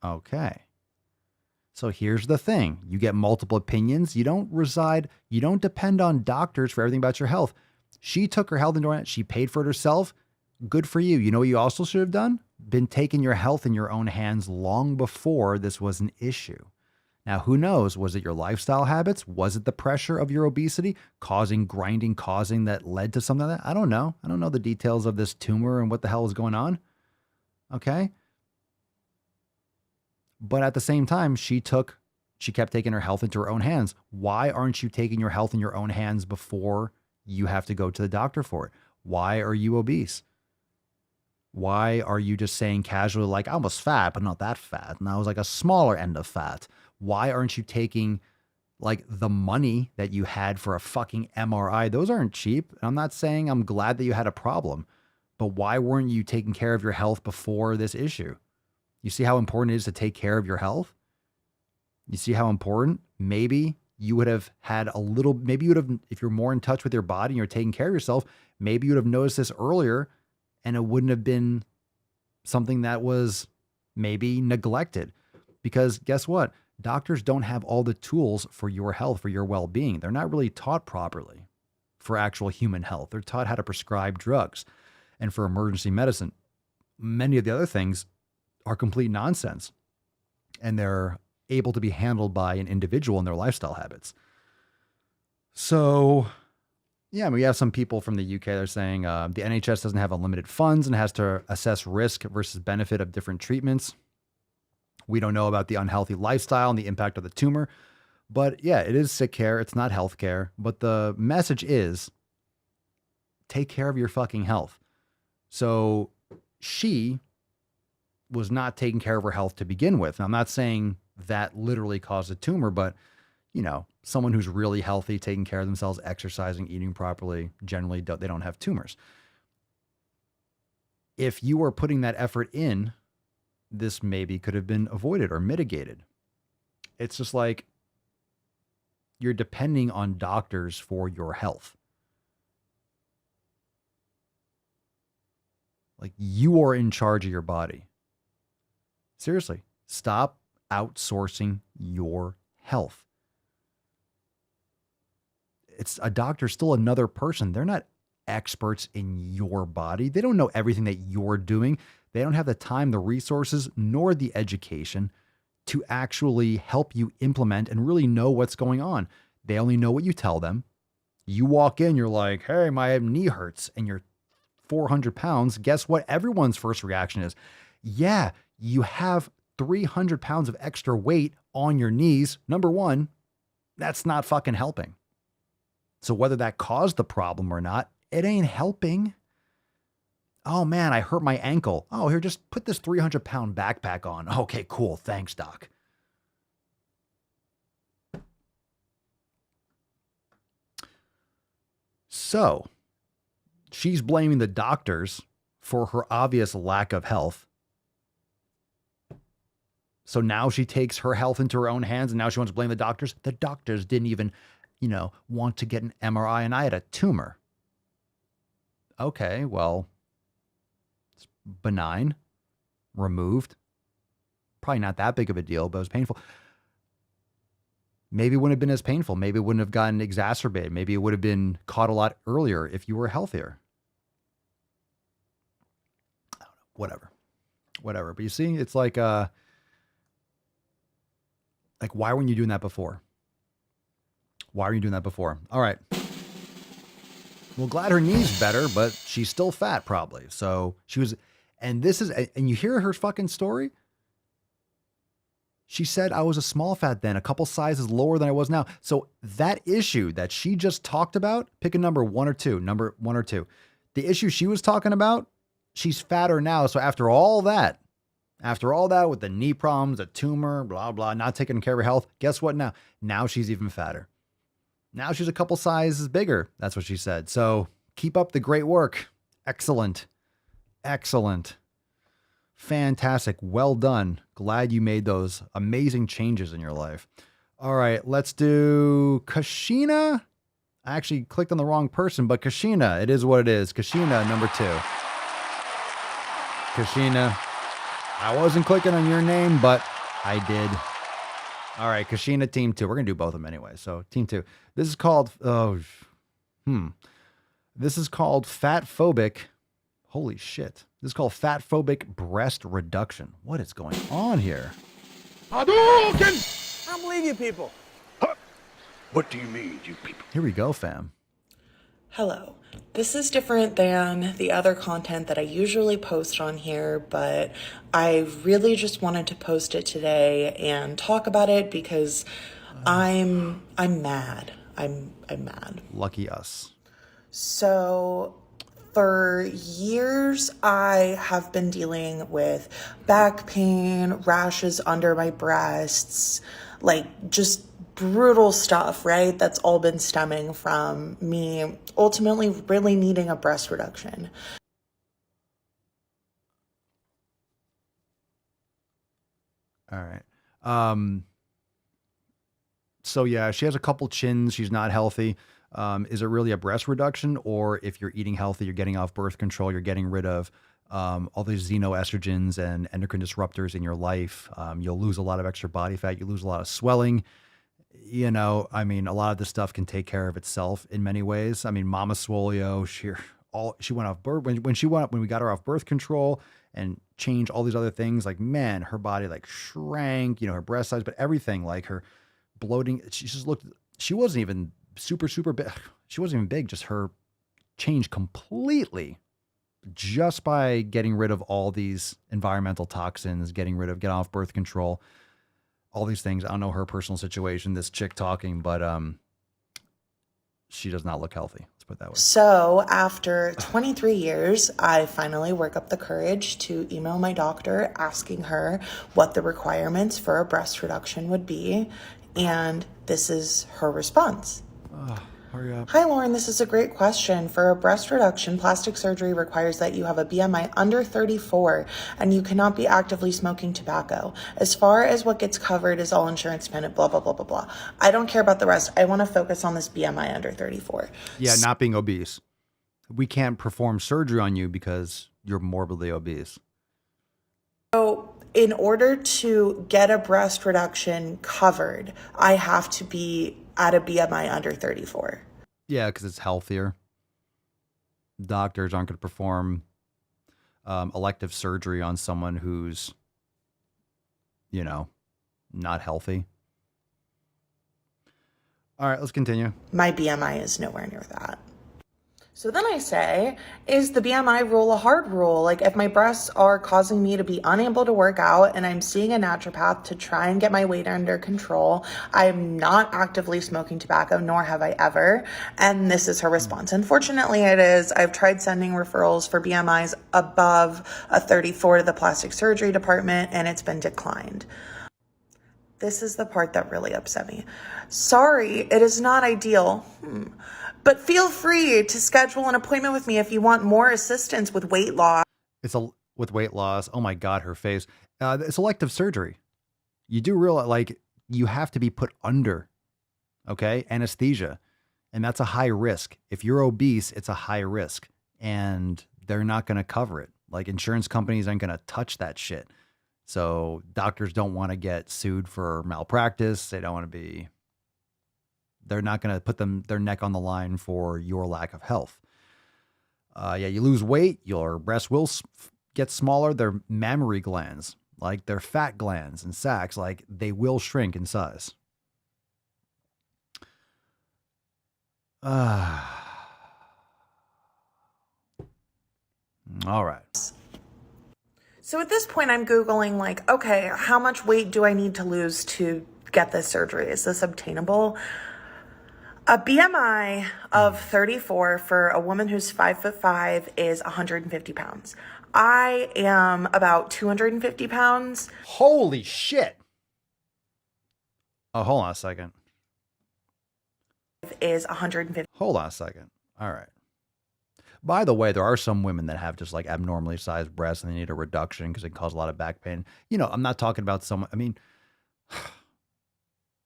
Okay. So here's the thing. You get multiple opinions. You don't depend on doctors for everything about your health. She took her health into her hands. She paid for it herself. Good for you. You know what you also should have done? Been taking your health in your own hands long before this was an issue. Now, who knows? Was it your lifestyle habits? Was it the pressure of your obesity causing that led to something like that? I don't know. I don't know the details of this tumor and what the hell is going on. Okay. But at the same time, she kept taking her health into her own hands. Why aren't you taking your health in your own hands before you have to go to the doctor for it? Why are you obese? Why are you just saying casually, like, I was fat, but not that fat, and I was like a smaller end of fat? Why aren't you taking like the money that you had for a fucking MRI? Those aren't cheap. I'm not saying I'm glad that you had a problem, but why weren't you taking care of your health before this issue? You see how important it is to take care of your health? You see how important? Maybe you would have had if you're more in touch with your body and you're taking care of yourself, maybe you would have noticed this earlier and it wouldn't have been something that was maybe neglected. Because guess what? Doctors don't have all the tools for your health, for your well-being. They're not really taught properly for actual human health. They're taught how to prescribe drugs. And for emergency medicine, many of the other things are complete nonsense. and they're able to be handled by an individual and their lifestyle habits. So, yeah, we have some people from the UK that are saying the NHS doesn't have unlimited funds and has to assess risk versus benefit of different treatments. We don't know about the unhealthy lifestyle and the impact of the tumor. But yeah, it is sick care. It's not health care. But the message is take care of your fucking health. So she was not taking care of her health to begin with. And I'm not saying that literally caused a tumor, but you know, someone who's really healthy, taking care of themselves, exercising, eating properly, generally they don't have tumors. If you were putting that effort in, this maybe could have been avoided or mitigated. It's just like you're depending on doctors for your health. Like you are in charge of your body. Seriously, stop outsourcing your health. It's a doctor, still another person. They're not experts in your body. They don't know everything that you're doing. They don't have the time, the resources, nor the education to actually help you implement and really know what's going on. They only know what you tell them. You walk in, you're like, hey, my knee hurts, and you're 400 pounds. Guess what? Everyone's first reaction is, yeah, you have 300 pounds of extra weight on your knees. Number one, that's not fucking helping. So whether that caused the problem or not, it ain't helping. Oh man, I hurt my ankle. Oh, here, just put this 300-pound backpack on. Okay, cool. Thanks, doc. So she's blaming the doctors for her obvious lack of health. So now she takes her health into her own hands and now she wants to blame the doctors. The doctors didn't even, want to get an MRI and I had a tumor. Okay, well, it's benign, removed. Probably not that big of a deal, but it was painful. Maybe it wouldn't have been as painful. Maybe it wouldn't have gotten exacerbated. Maybe it would have been caught a lot earlier if you were healthier. I don't know, whatever. But you see, it's like why weren't you doing that before? Why are you doing that before? All right. Well, glad her knee's better, but she's still fat probably. So she was, and you hear her fucking story? She said, I was a small fat then, a couple sizes lower than I was now. So that issue that she just talked about, pick a number one or two. The issue she was talking about, she's fatter now. So after all that with the knee problems, the tumor, blah, blah, not taking care of her health, guess what now? Now she's even fatter. Now she's a couple sizes bigger. That's what she said. So keep up the great work. Excellent. Fantastic. Well done. Glad you made those amazing changes in your life. All right, let's do Kashina. I actually clicked on the wrong person, but Kashina, it is what it is. Kashina, number 2. Kashina, I wasn't clicking on your name, but I did. All right, Kashina, team 2. We're going to do both of them anyway. So team 2. This is called, This is called fatphobic. Holy shit. This is called fatphobic breast reduction. What is going on here? Hadouken! I don't believe you people. Huh? What do you mean, you people? Here we go, fam. Hello. This is different than the other content that I usually post on here, but I really just wanted to post it today and talk about it because I'm mad. I'm mad. Lucky us. So for years, I have been dealing with back pain, rashes under my breasts, just brutal stuff, right? That's all been stemming from me ultimately really needing a breast reduction. All right. So yeah, she has a couple chins. She's not healthy. Is it really a breast reduction? Or if you're eating healthy, you're getting off birth control, you're getting rid of all these xenoestrogens and endocrine disruptors in your life. You'll lose a lot of extra body fat. You lose a lot of swelling. A lot of this stuff can take care of itself in many ways. Mama Swole, she went off birth when we got her off birth control and change all these other things, like, man, her body like shrank, her breast size, but everything, like her bloating, she wasn't even super big. She wasn't even big, just her changed completely just by getting rid of all these environmental toxins, getting off birth control, all these things. I don't know her personal situation, this chick talking, but she does not look healthy. Let's put it that way. So after 23 years, I finally work up the courage to email my doctor asking her what the requirements for a breast reduction would be. And this is her response. Hurry up. Hi, Lauren. This is a great question. For a breast reduction, plastic surgery requires that you have a BMI under 34 and you cannot be actively smoking tobacco. As far as what gets covered is all insurance dependent, blah, blah, blah, blah, blah. I don't care about the rest. I want to focus on this BMI under 34. Yeah, not being obese. We can't perform surgery on you because you're morbidly obese. So in order to get a breast reduction covered, I have to be at a BMI under 34. Yeah, because it's healthier. Doctors aren't going to perform elective surgery on someone who's, not healthy. All right, let's continue. My BMI is nowhere near that. So then I say, is the BMI rule a hard rule? Like, if my breasts are causing me to be unable to work out and I'm seeing a naturopath to try and get my weight under control, I'm not actively smoking tobacco, nor have I ever. And this is her response. Unfortunately, it is. I've tried sending referrals for BMIs above a 34 to the plastic surgery department, and it's been declined. This is the part that really upset me. Sorry, it is not ideal. But feel free to schedule an appointment with me if you want more assistance with weight loss. With weight loss. Oh my God, her face. It's elective surgery. You do realize, like, you have to be put under, okay, anesthesia. And that's a high risk. If you're obese, it's a high risk. And they're not going to cover it. Like, insurance companies aren't going to touch that shit. So doctors don't want to get sued for malpractice. They don't want to be... They're not going to put their neck on the line for your lack of health. You lose weight, your breasts will get smaller. Their mammary glands, like their fat glands and sacs, like they will shrink in size. All right. So at this point, I'm Googling, like, okay, how much weight do I need to lose to get this surgery? Is this obtainable? A BMI of 34 for a woman who's 5'5" is 150 pounds. I am about 250 pounds. Holy shit. Oh, hold on a second. Is 150. Hold on a second. All right. By the way, there are some women that have just like abnormally sized breasts and they need a reduction because it can cause a lot of back pain. I'm not talking about someone,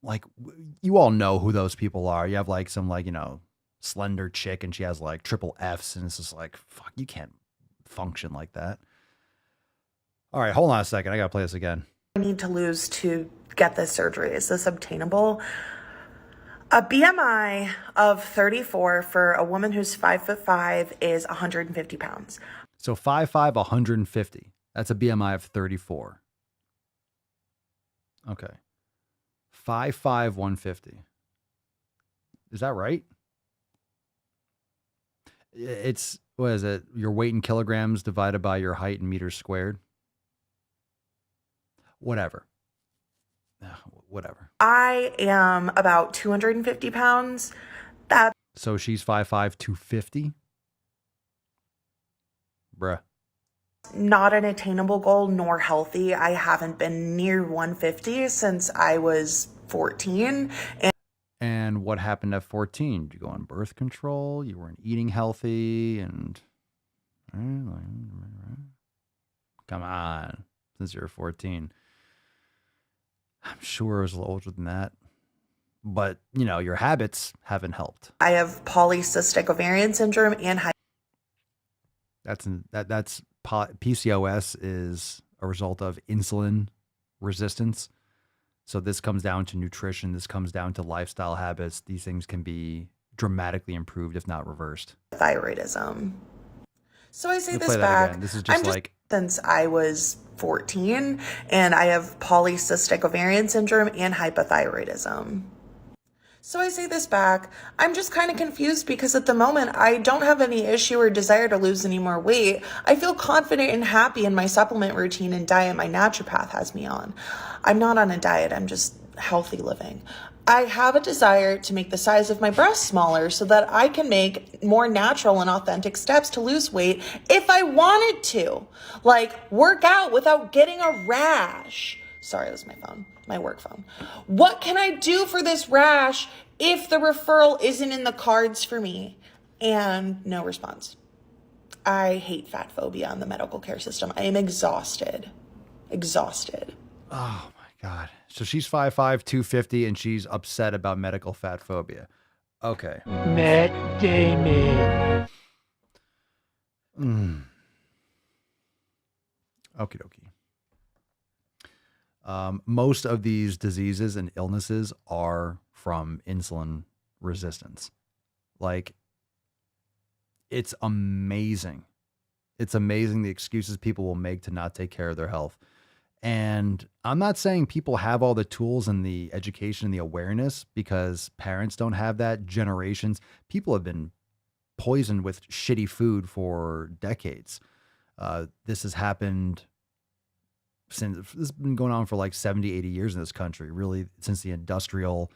like, you all know who those people are. You have like some slender chick and she has like triple Fs and it's just like, fuck, you can't function like that. All right, hold on a second. I got to play this again. I need to lose to get this surgery. Is this obtainable? A BMI of 34 for a woman who's 5'5" is 150 pounds. So 5'5", 150. That's a BMI of 34. Okay. 5'5", 150. Is that right? It's, what is it? Your weight in kilograms divided by your height in meters squared. Whatever. Whatever. I am about 250 pounds. So she's 5'5", 250? Bruh. Not an attainable goal, nor healthy. I haven't been near 150 since I was 14. And what happened at 14? Did you go on birth control? You weren't eating healthy and... Come on. Since you're 14. I'm sure it was a little older than that. But, your habits haven't helped. I have polycystic ovarian syndrome and that's PCOS is a result of insulin resistance. So this comes down to nutrition. This comes down to lifestyle habits. These things can be dramatically improved, if not reversed. thyroidism. So I say We'll this play that back. again. This is just like since I was 14, and I have polycystic ovarian syndrome and hypothyroidism. So I say this back, I'm just kind of confused because at the moment I don't have any issue or desire to lose any more weight. I feel confident and happy in my supplement routine and diet my naturopath has me on. I'm not on a diet, I'm just healthy living. I have a desire to make the size of my breasts smaller so that I can make more natural and authentic steps to lose weight if I wanted to. Like work out without getting a rash. Sorry, that was my phone, my work phone. What can I do for this rash if the referral isn't in the cards for me? And no response. I hate fat phobia in the medical care system. I am exhausted. Exhausted. Oh my God. So she's 5'5", 250, and she's upset about medical fat phobia. Okay. Matt Damon. Okie dokie. Most of these diseases and illnesses are from insulin resistance. Like, it's amazing. It's amazing the excuses people will make to not take care of their health. And I'm not saying people have all the tools and the education and the awareness because parents don't have that. Generations, people have been poisoned with shitty food for decades. This has happened since this has been going on for like 70, 80 years in this country, really, since the industrial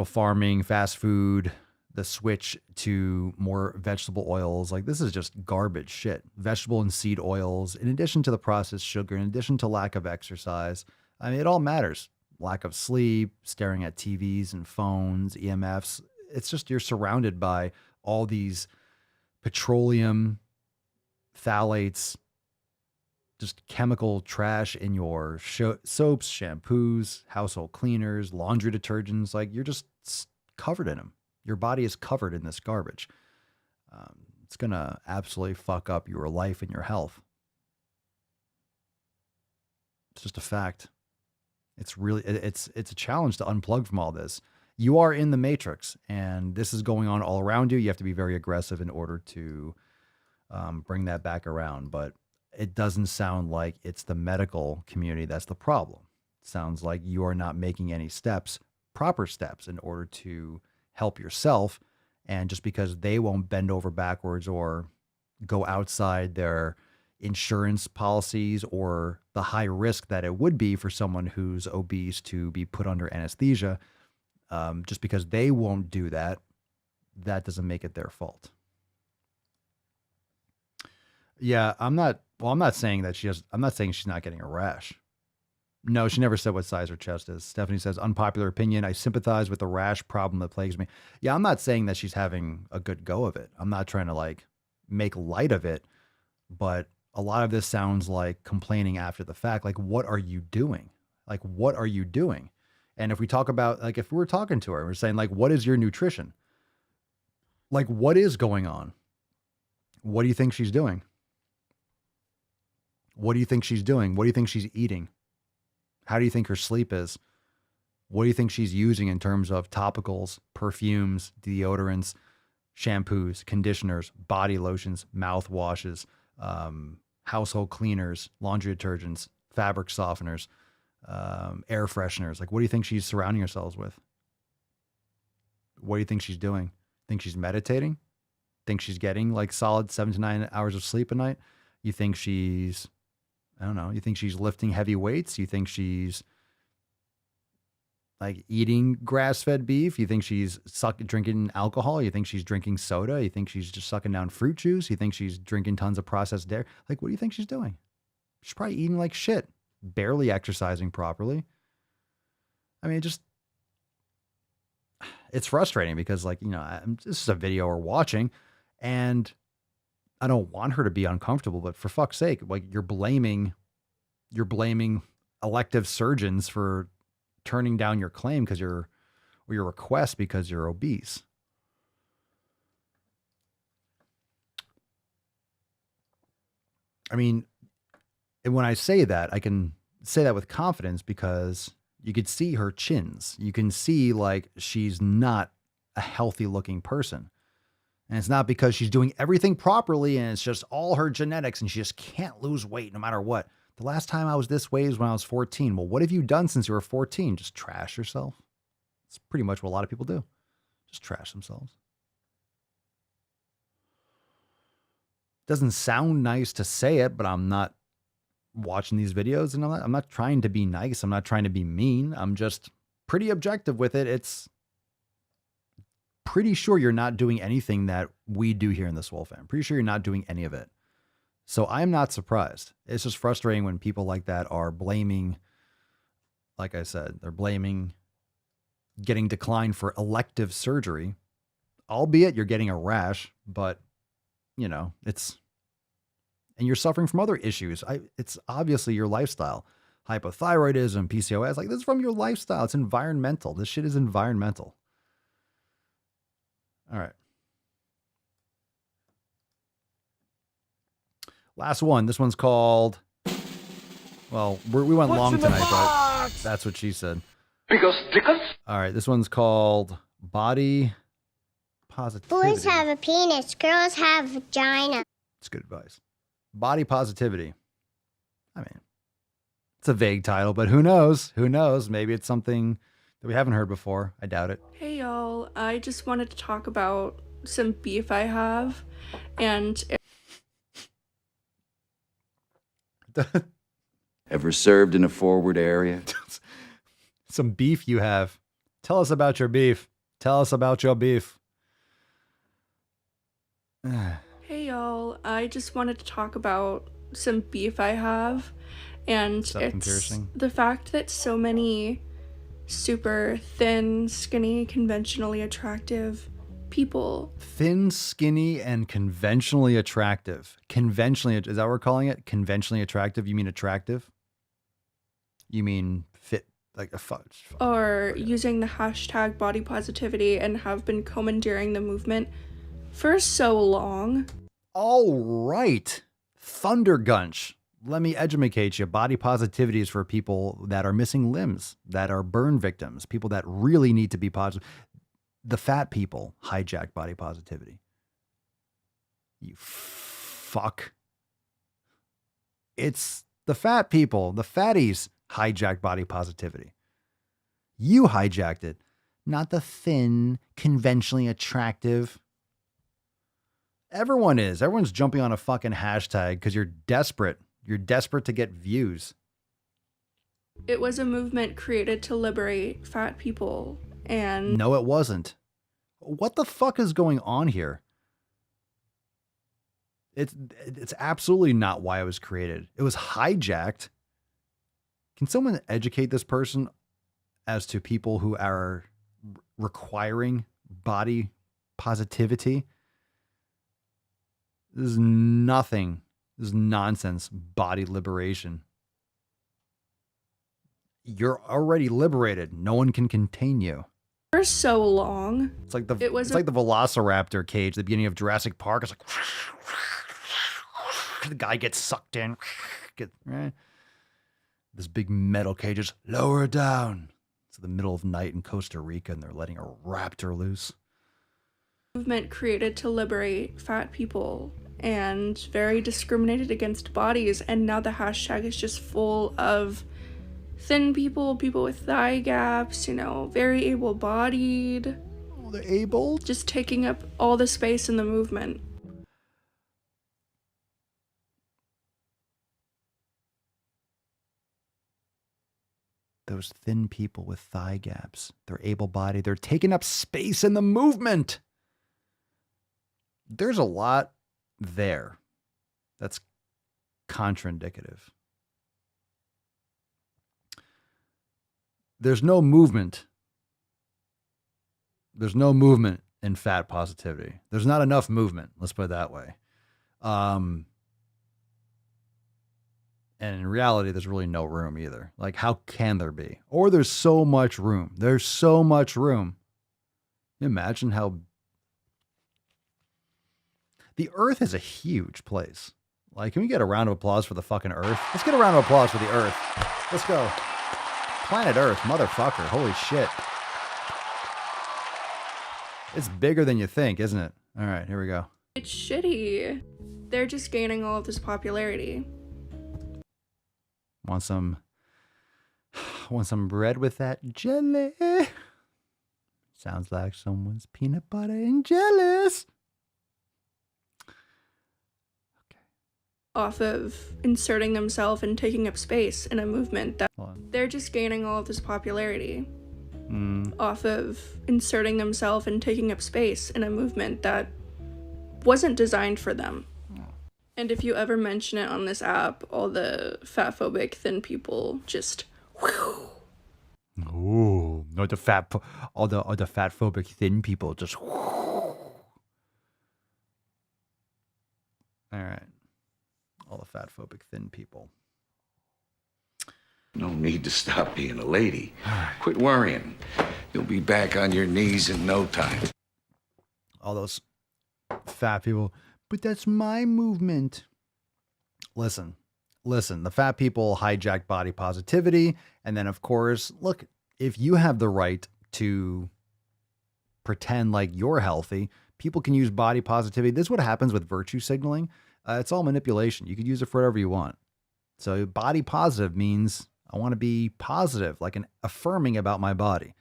farming, fast food, the switch to more vegetable oils. Like, this is just garbage shit. Vegetable and seed oils, in addition to the processed sugar, in addition to lack of exercise. I mean, it all matters. Lack of sleep, staring at TVs and phones, EMFs. It's just, you're surrounded by all these petroleum, phthalates, just chemical trash in your soaps, shampoos, household cleaners, laundry detergents. Like, you're just covered in them. Your body is covered in this garbage. It's going to absolutely fuck up your life and your health. It's just a fact. It's really, it's a challenge to unplug from all this. You are in the matrix and this is going on all around you. You have to be very aggressive in order to bring that back around. But it doesn't sound like it's the medical community that's the problem. It sounds like you are not making any steps, proper steps, in order to help yourself. And just because they won't bend over backwards or go outside their insurance policies or the high risk that it would be for someone who's obese to be put under anesthesia, just because they won't do that, that doesn't make it their fault. Yeah, I'm not saying that I'm not saying she's not getting a rash. No, she never said what size her chest is. Stephanie says, unpopular opinion, I sympathize with the rash problem that plagues me. Yeah, I'm not saying that she's having a good go of it. I'm not trying to like make light of it, but a lot of this sounds like complaining after the fact. Like, what are you doing? Like, what are you doing? And if we talk about, like, if we were talking to her, we're saying, like, what is your nutrition? Like, what is going on? What do you think she's doing? What do you think she's doing? What do you think she's eating? How do you think her sleep is? What do you think she's using in terms of topicals, perfumes, deodorants, shampoos, conditioners, body lotions, mouthwashes, household cleaners, laundry detergents, fabric softeners, air fresheners? Like, what do you think she's surrounding herself with? What do you think she's doing? Think she's meditating? Think she's getting like solid 7 to 9 hours of sleep a night? You think she's, I don't know, you think she's lifting heavy weights? You think she's like eating grass-fed beef? You think she's drinking alcohol? You think she's drinking soda? You think she's just sucking down fruit juice? You think she's drinking tons of processed dairy? Like, what do you think she's doing? She's probably eating like shit, barely exercising properly. I mean, it's frustrating because, like, you know, this is a video we're watching and I don't want her to be uncomfortable, but for fuck's sake, like, you're blaming elective surgeons for turning down your claim or your request because you're obese. I mean, and when I say that, I can say that with confidence because you could see her chins. You can see like she's not a healthy looking person. And it's not because she's doing everything properly and it's just all her genetics and she just can't lose weight no matter what. The last time I was this way is when I was 14. Well, what have you done since you were 14? Just trash yourself. It's pretty much what a lot of people do. Just trash themselves. Doesn't sound nice to say it, but I'm not watching these videos and I'm not trying to be nice. I'm not trying to be mean. I'm just pretty objective with it. It's pretty sure you're not doing anything that we do here in the Swole fam. Pretty sure you're not doing any of it. So I'm not surprised. It's just frustrating when people like that are blaming, like I said, they're blaming getting declined for elective surgery, albeit you're getting a rash, but you know, and you're suffering from other issues. It's obviously your lifestyle, hypothyroidism, PCOS, like this is from your lifestyle. It's environmental. This shit is environmental. All right. Last one. This one's called, well, we went long tonight, but that's what she said. Because stickers? All right. This one's called Body Positivity. Boys have a penis, girls have a vagina. It's good advice. Body positivity. I mean, it's a vague title, but who knows? Who knows? Maybe it's something that we haven't heard before. I doubt it. Hey y'all, I just wanted to talk about some beef I have, and Ever served in a forward area? Some beef you have. Tell us about your beef. Tell us about your beef. Hey y'all, I just wanted to talk about some beef I have, and it's the fact that so many super thin, skinny, conventionally attractive people. Thin, skinny, and conventionally attractive. Conventionally, is that what we're calling it? Conventionally attractive? You mean attractive? You mean fit, like a fudge? Or using the hashtag body positivity and have been commandeering the movement for so long. All right. Thundergunch. Let me educate you. Body positivity is for people that are missing limbs, that are burn victims, people that really need to be positive. The fat people hijack body positivity. You fuck. It's the fat people, the fatties hijack body positivity. You hijacked it, not the thin, conventionally attractive. Everyone is. Everyone's jumping on a fucking hashtag because you're desperate. You're desperate to get views. It was a movement created to liberate fat people, and... No, it wasn't. What the fuck is going on here? It's absolutely not why it was created. It was hijacked. Can someone educate this person as to people who are requiring body positivity? This is nothing. This is nonsense. Body liberation. You're already liberated. No one can contain you. For so long. It's like the Velociraptor cage at the beginning of Jurassic Park. It's like the guy gets sucked in. Right? This big metal cage is lower down. It's the middle of night in Costa Rica and they're letting a raptor loose. Movement created to liberate fat people and very discriminated against bodies, and now the hashtag is just full of thin people, people with thigh gaps, you know, very able-bodied. Oh, they're able? Just taking up all the space in the movement. Those thin people with thigh gaps, they're able-bodied, they're taking up space in the movement. There's a lot there that's contraindicative. There's no movement. There's no movement in fat positivity. There's not enough movement. Let's put it that way. And in reality, there's really no room either. Like, how can there be? Or there's so much room. There's so much room. Imagine how... The Earth is a huge place. Like, can we get a round of applause for the fucking Earth? Let's get a round of applause for the Earth. Let's go. Planet Earth, motherfucker. Holy shit. It's bigger than you think, isn't it? All right, here we go. It's shitty. They're just gaining all of this popularity. Want some bread with that jelly? Sounds like someone's peanut butter and jealous. Off of inserting themselves and taking up space in a movement that they're just gaining all of this popularity. Off of inserting themselves and taking up space in a movement that wasn't designed for them. And if you ever mention it on this app, all the fatphobic thin people just whew. Ooh, no, all the fatphobic thin people just whew. All right. All the fatphobic thin people. No need to stop being a lady. Quit worrying. You'll be back on your knees in no time. All those fat people. But that's my movement. Listen. The fat people hijack body positivity. And then, of course, look, if you have the right to pretend like you're healthy, people can use body positivity. This is what happens with virtue signaling. It's all manipulation. You could use it for whatever you want. So body positive means I want to be positive, like an affirming about my body.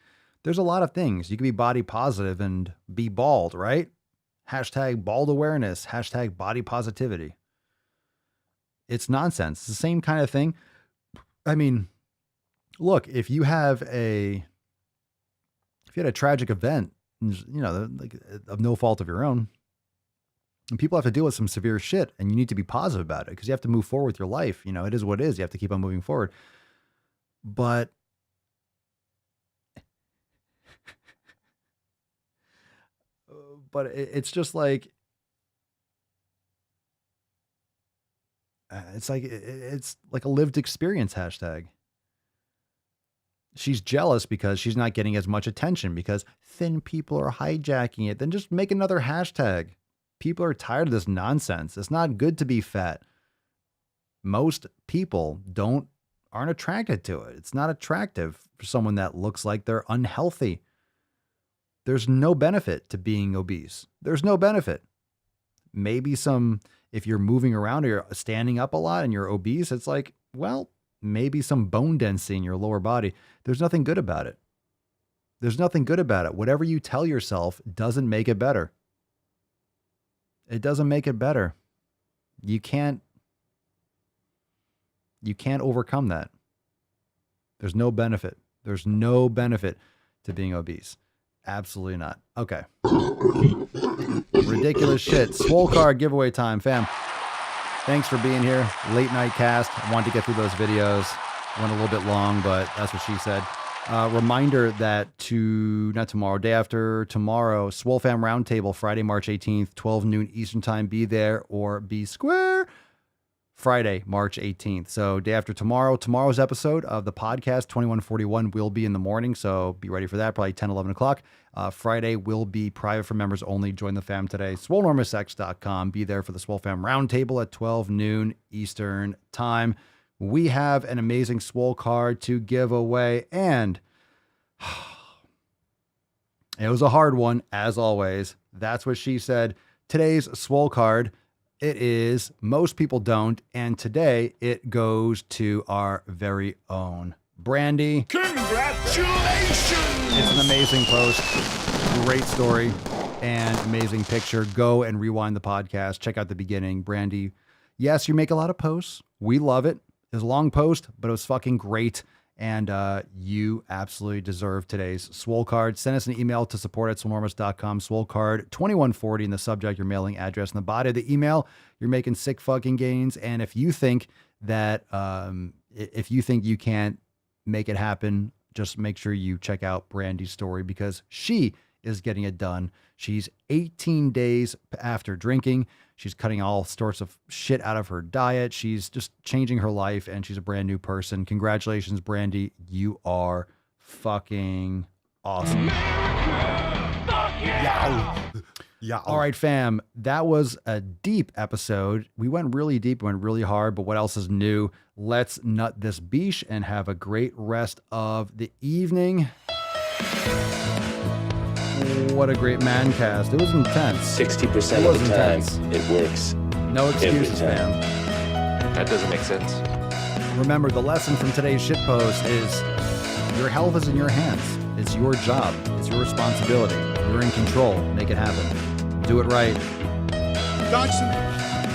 There's a lot of things. You can be body positive and be bald, right? Hashtag bald awareness, hashtag body positivity. It's nonsense. It's the same kind of thing. I mean, look, if you had a tragic event, like of no fault of your own, and people have to deal with some severe shit, and you need to be positive about it because you have to move forward with your life. It is what it is. You have to keep on moving forward. But it's just like, it's like a lived experience hashtag. She's jealous because she's not getting as much attention because thin people are hijacking it. Then just make another hashtag. People are tired of this nonsense. It's not good to be fat. Most people aren't attracted to it. It's not attractive for someone that looks like they're unhealthy. There's no benefit to being obese. There's no benefit. Maybe if you're moving around or you're standing up a lot and you're obese, it's like, well, maybe some bone density in your lower body. There's nothing good about it. There's nothing good about it. Whatever you tell yourself doesn't make it better. It doesn't make it better. You can't overcome that. There's no benefit. There's no benefit to being obese. Absolutely not. Okay. Ridiculous shit. Swole card giveaway time, fam. Thanks for being here. Late night cast. I wanted to get through those videos. Went a little bit long, but that's what she said. Reminder that day after tomorrow, Swole Fam Roundtable, Friday, March 18th, 12 noon Eastern time. Be there or be square. Friday, March 18th. So day after tomorrow's episode of the podcast, 2141, will be in the morning. So be ready for that, probably 10, 11 o'clock. Friday will be private for members only. Join the fam today. SwoleNormousX.com. Be there for the Swole Fam Roundtable at 12 noon Eastern time. We have an amazing Swole card to give away, and it was a hard one, as always. That's what she said. Today's Swole card, it is Most People Don't, and today it goes to our very own Brandy. Congratulations! It's an amazing post, great story, and amazing picture. Go and rewind the podcast. Check out the beginning. Brandy, yes, you make a lot of posts. We love it. It was a long post, but it was fucking great. And you absolutely deserve today's Swole card. Send us an email to support@swolenormous.com. Swole card 2140 in the subject, your mailing address. In the body of the email, you're making sick fucking gains. And if you think that you can't make it happen, just make sure you check out Brandy's story because she is getting it done. She's 18 days after drinking. She's cutting all sorts of shit out of her diet. She's just changing her life, and she's a brand new person. Congratulations, Brandy. You are fucking awesome. Yeah. All right, fam. That was a deep episode. We went really deep, went really hard, but what else is new? Let's nut this beesh and have a great rest of the evening. What a great man cast. It was intense. 60% of the time, it works. No excuses, fam. That doesn't make sense. Remember, the lesson from today's shitpost is your health is in your hands. It's your job. It's your responsibility. You're in control. Make it happen. Do it right.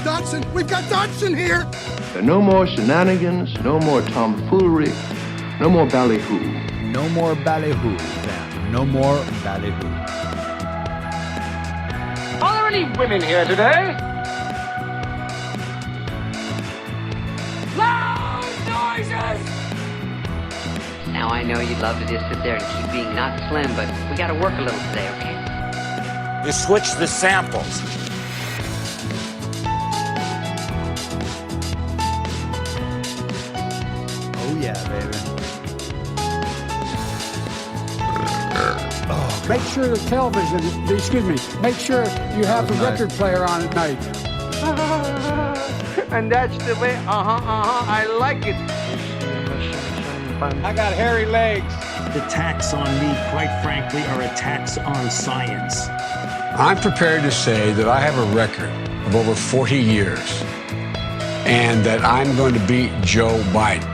Dodson, we've got Dodson here. No more shenanigans, no more tomfoolery, no more ballyhoo. No more ballyhoo, fam. No more ballyhoo. Are there any women here today? Loud noises! Now I know you'd love to just sit there and keep being not slim, but we gotta work a little today, okay? You switch the samples. Oh yeah, baby. Make sure the television, make sure you have the record player on at night. And that's the way, I like it. I got hairy legs. Attacks on me, quite frankly, are attacks on science. I'm prepared to say that I have a record of over 40 years and that I'm going to beat Joe Biden.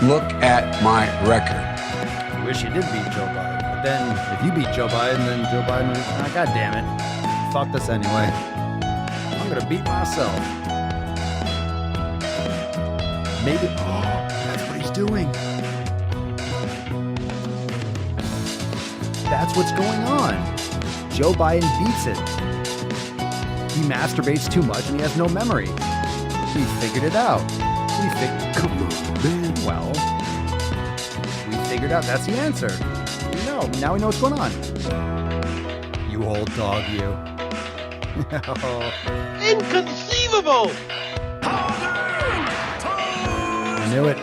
Look at my record. I wish you did beat Joe Biden. But then, if you beat Joe Biden, then Joe Biden would, God damn it. Fuck this anyway. I'm gonna beat myself. Maybe, that's what he's doing. That's what's going on. Joe Biden beats it. He masturbates too much and he has no memory. We figured it out. Come on, man. Well, we figured out that's the answer. We know. Now we know what's going on. You old dog, you. Inconceivable! I knew it.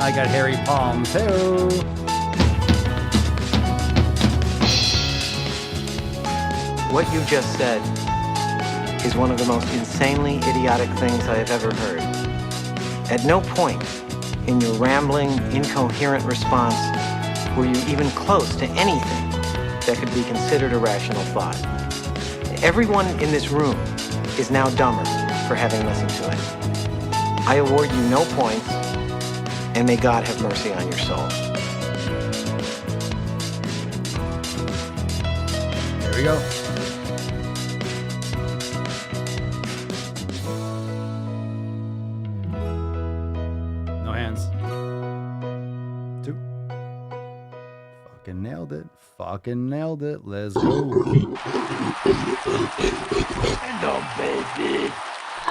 I got hairy palms. Hey-o. What you just said is one of the most insanely idiotic things I have ever heard. At no point in your rambling, incoherent response were you even close to anything that could be considered a rational thought. Everyone in this room is now dumber for having listened to it. I award you no points, and may God have mercy on your soul. There we go. No hands. 2. Fucking nailed it. Let's go. Hello, baby.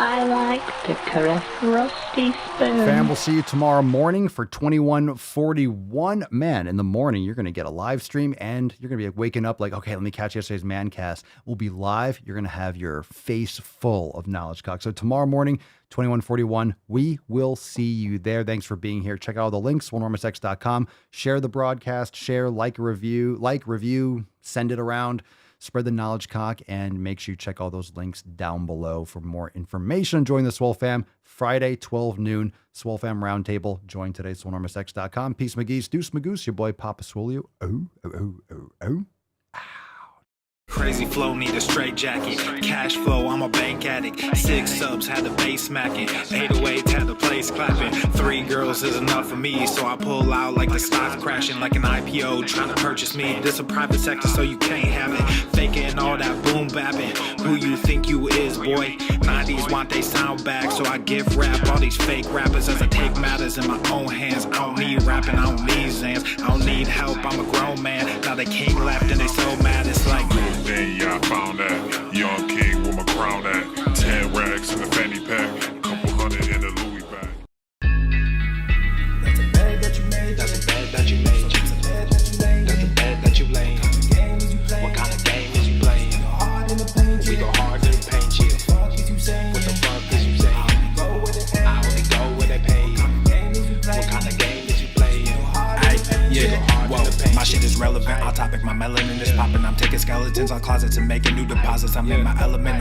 I like to caress rusty spoons. Fam, we'll see you tomorrow morning for 2141. Man, in the morning, you're going to get a live stream and you're going to be waking up like, okay, let me catch yesterday's Mancast. We'll be live. You're going to have your face full of knowledge cock. So tomorrow morning, 2141, we will see you there. Thanks for being here. Check out all the links, swolenormousx.com. Share the broadcast, share, review, send it around. Spread the knowledge cock, and make sure you check all those links down below for more information. Join the Swole Fam Friday, 12 noon, Swole Fam Roundtable. Join today, swolenormousx.com. Peace, McGee's, Deuce, Magoose, your boy Papa Swole. Oh. Crazy flow, need a straight jacket. Cash flow, I'm a bank addict. 6 subs, had the bass smacking. 808, had the place clapping. 3 girls is enough for me, so I pull out like the stock crashing. Like an IPO, trying to purchase me. This a private sector, so you can't have it. Faking all that boom bapping. Who you think you is, boy? 90s want they sound back, so I give rap all these fake rappers as I take matters in my own hands. I don't need rapping, I don't need Zans. I don't need help, I'm a grown man. Now they king left and they so mad, it's like... Then yeah, I found that young king with my crown at 10 racks in the fanny pack, couple hundred in the Louis bag. That's a bag that you made. That's a bag that you made. That's a bag that you laid. That's a bag that you laid. What kind of game is you playing? We go hard in the paint, yeah. What the fuck is you saying? I only go where they pay. What kind of game is you playing? Whoa, my shit is relevant. Off topic, my melanin is popping. I'm taking skeletons on closets and making new deposits. I'm in my element.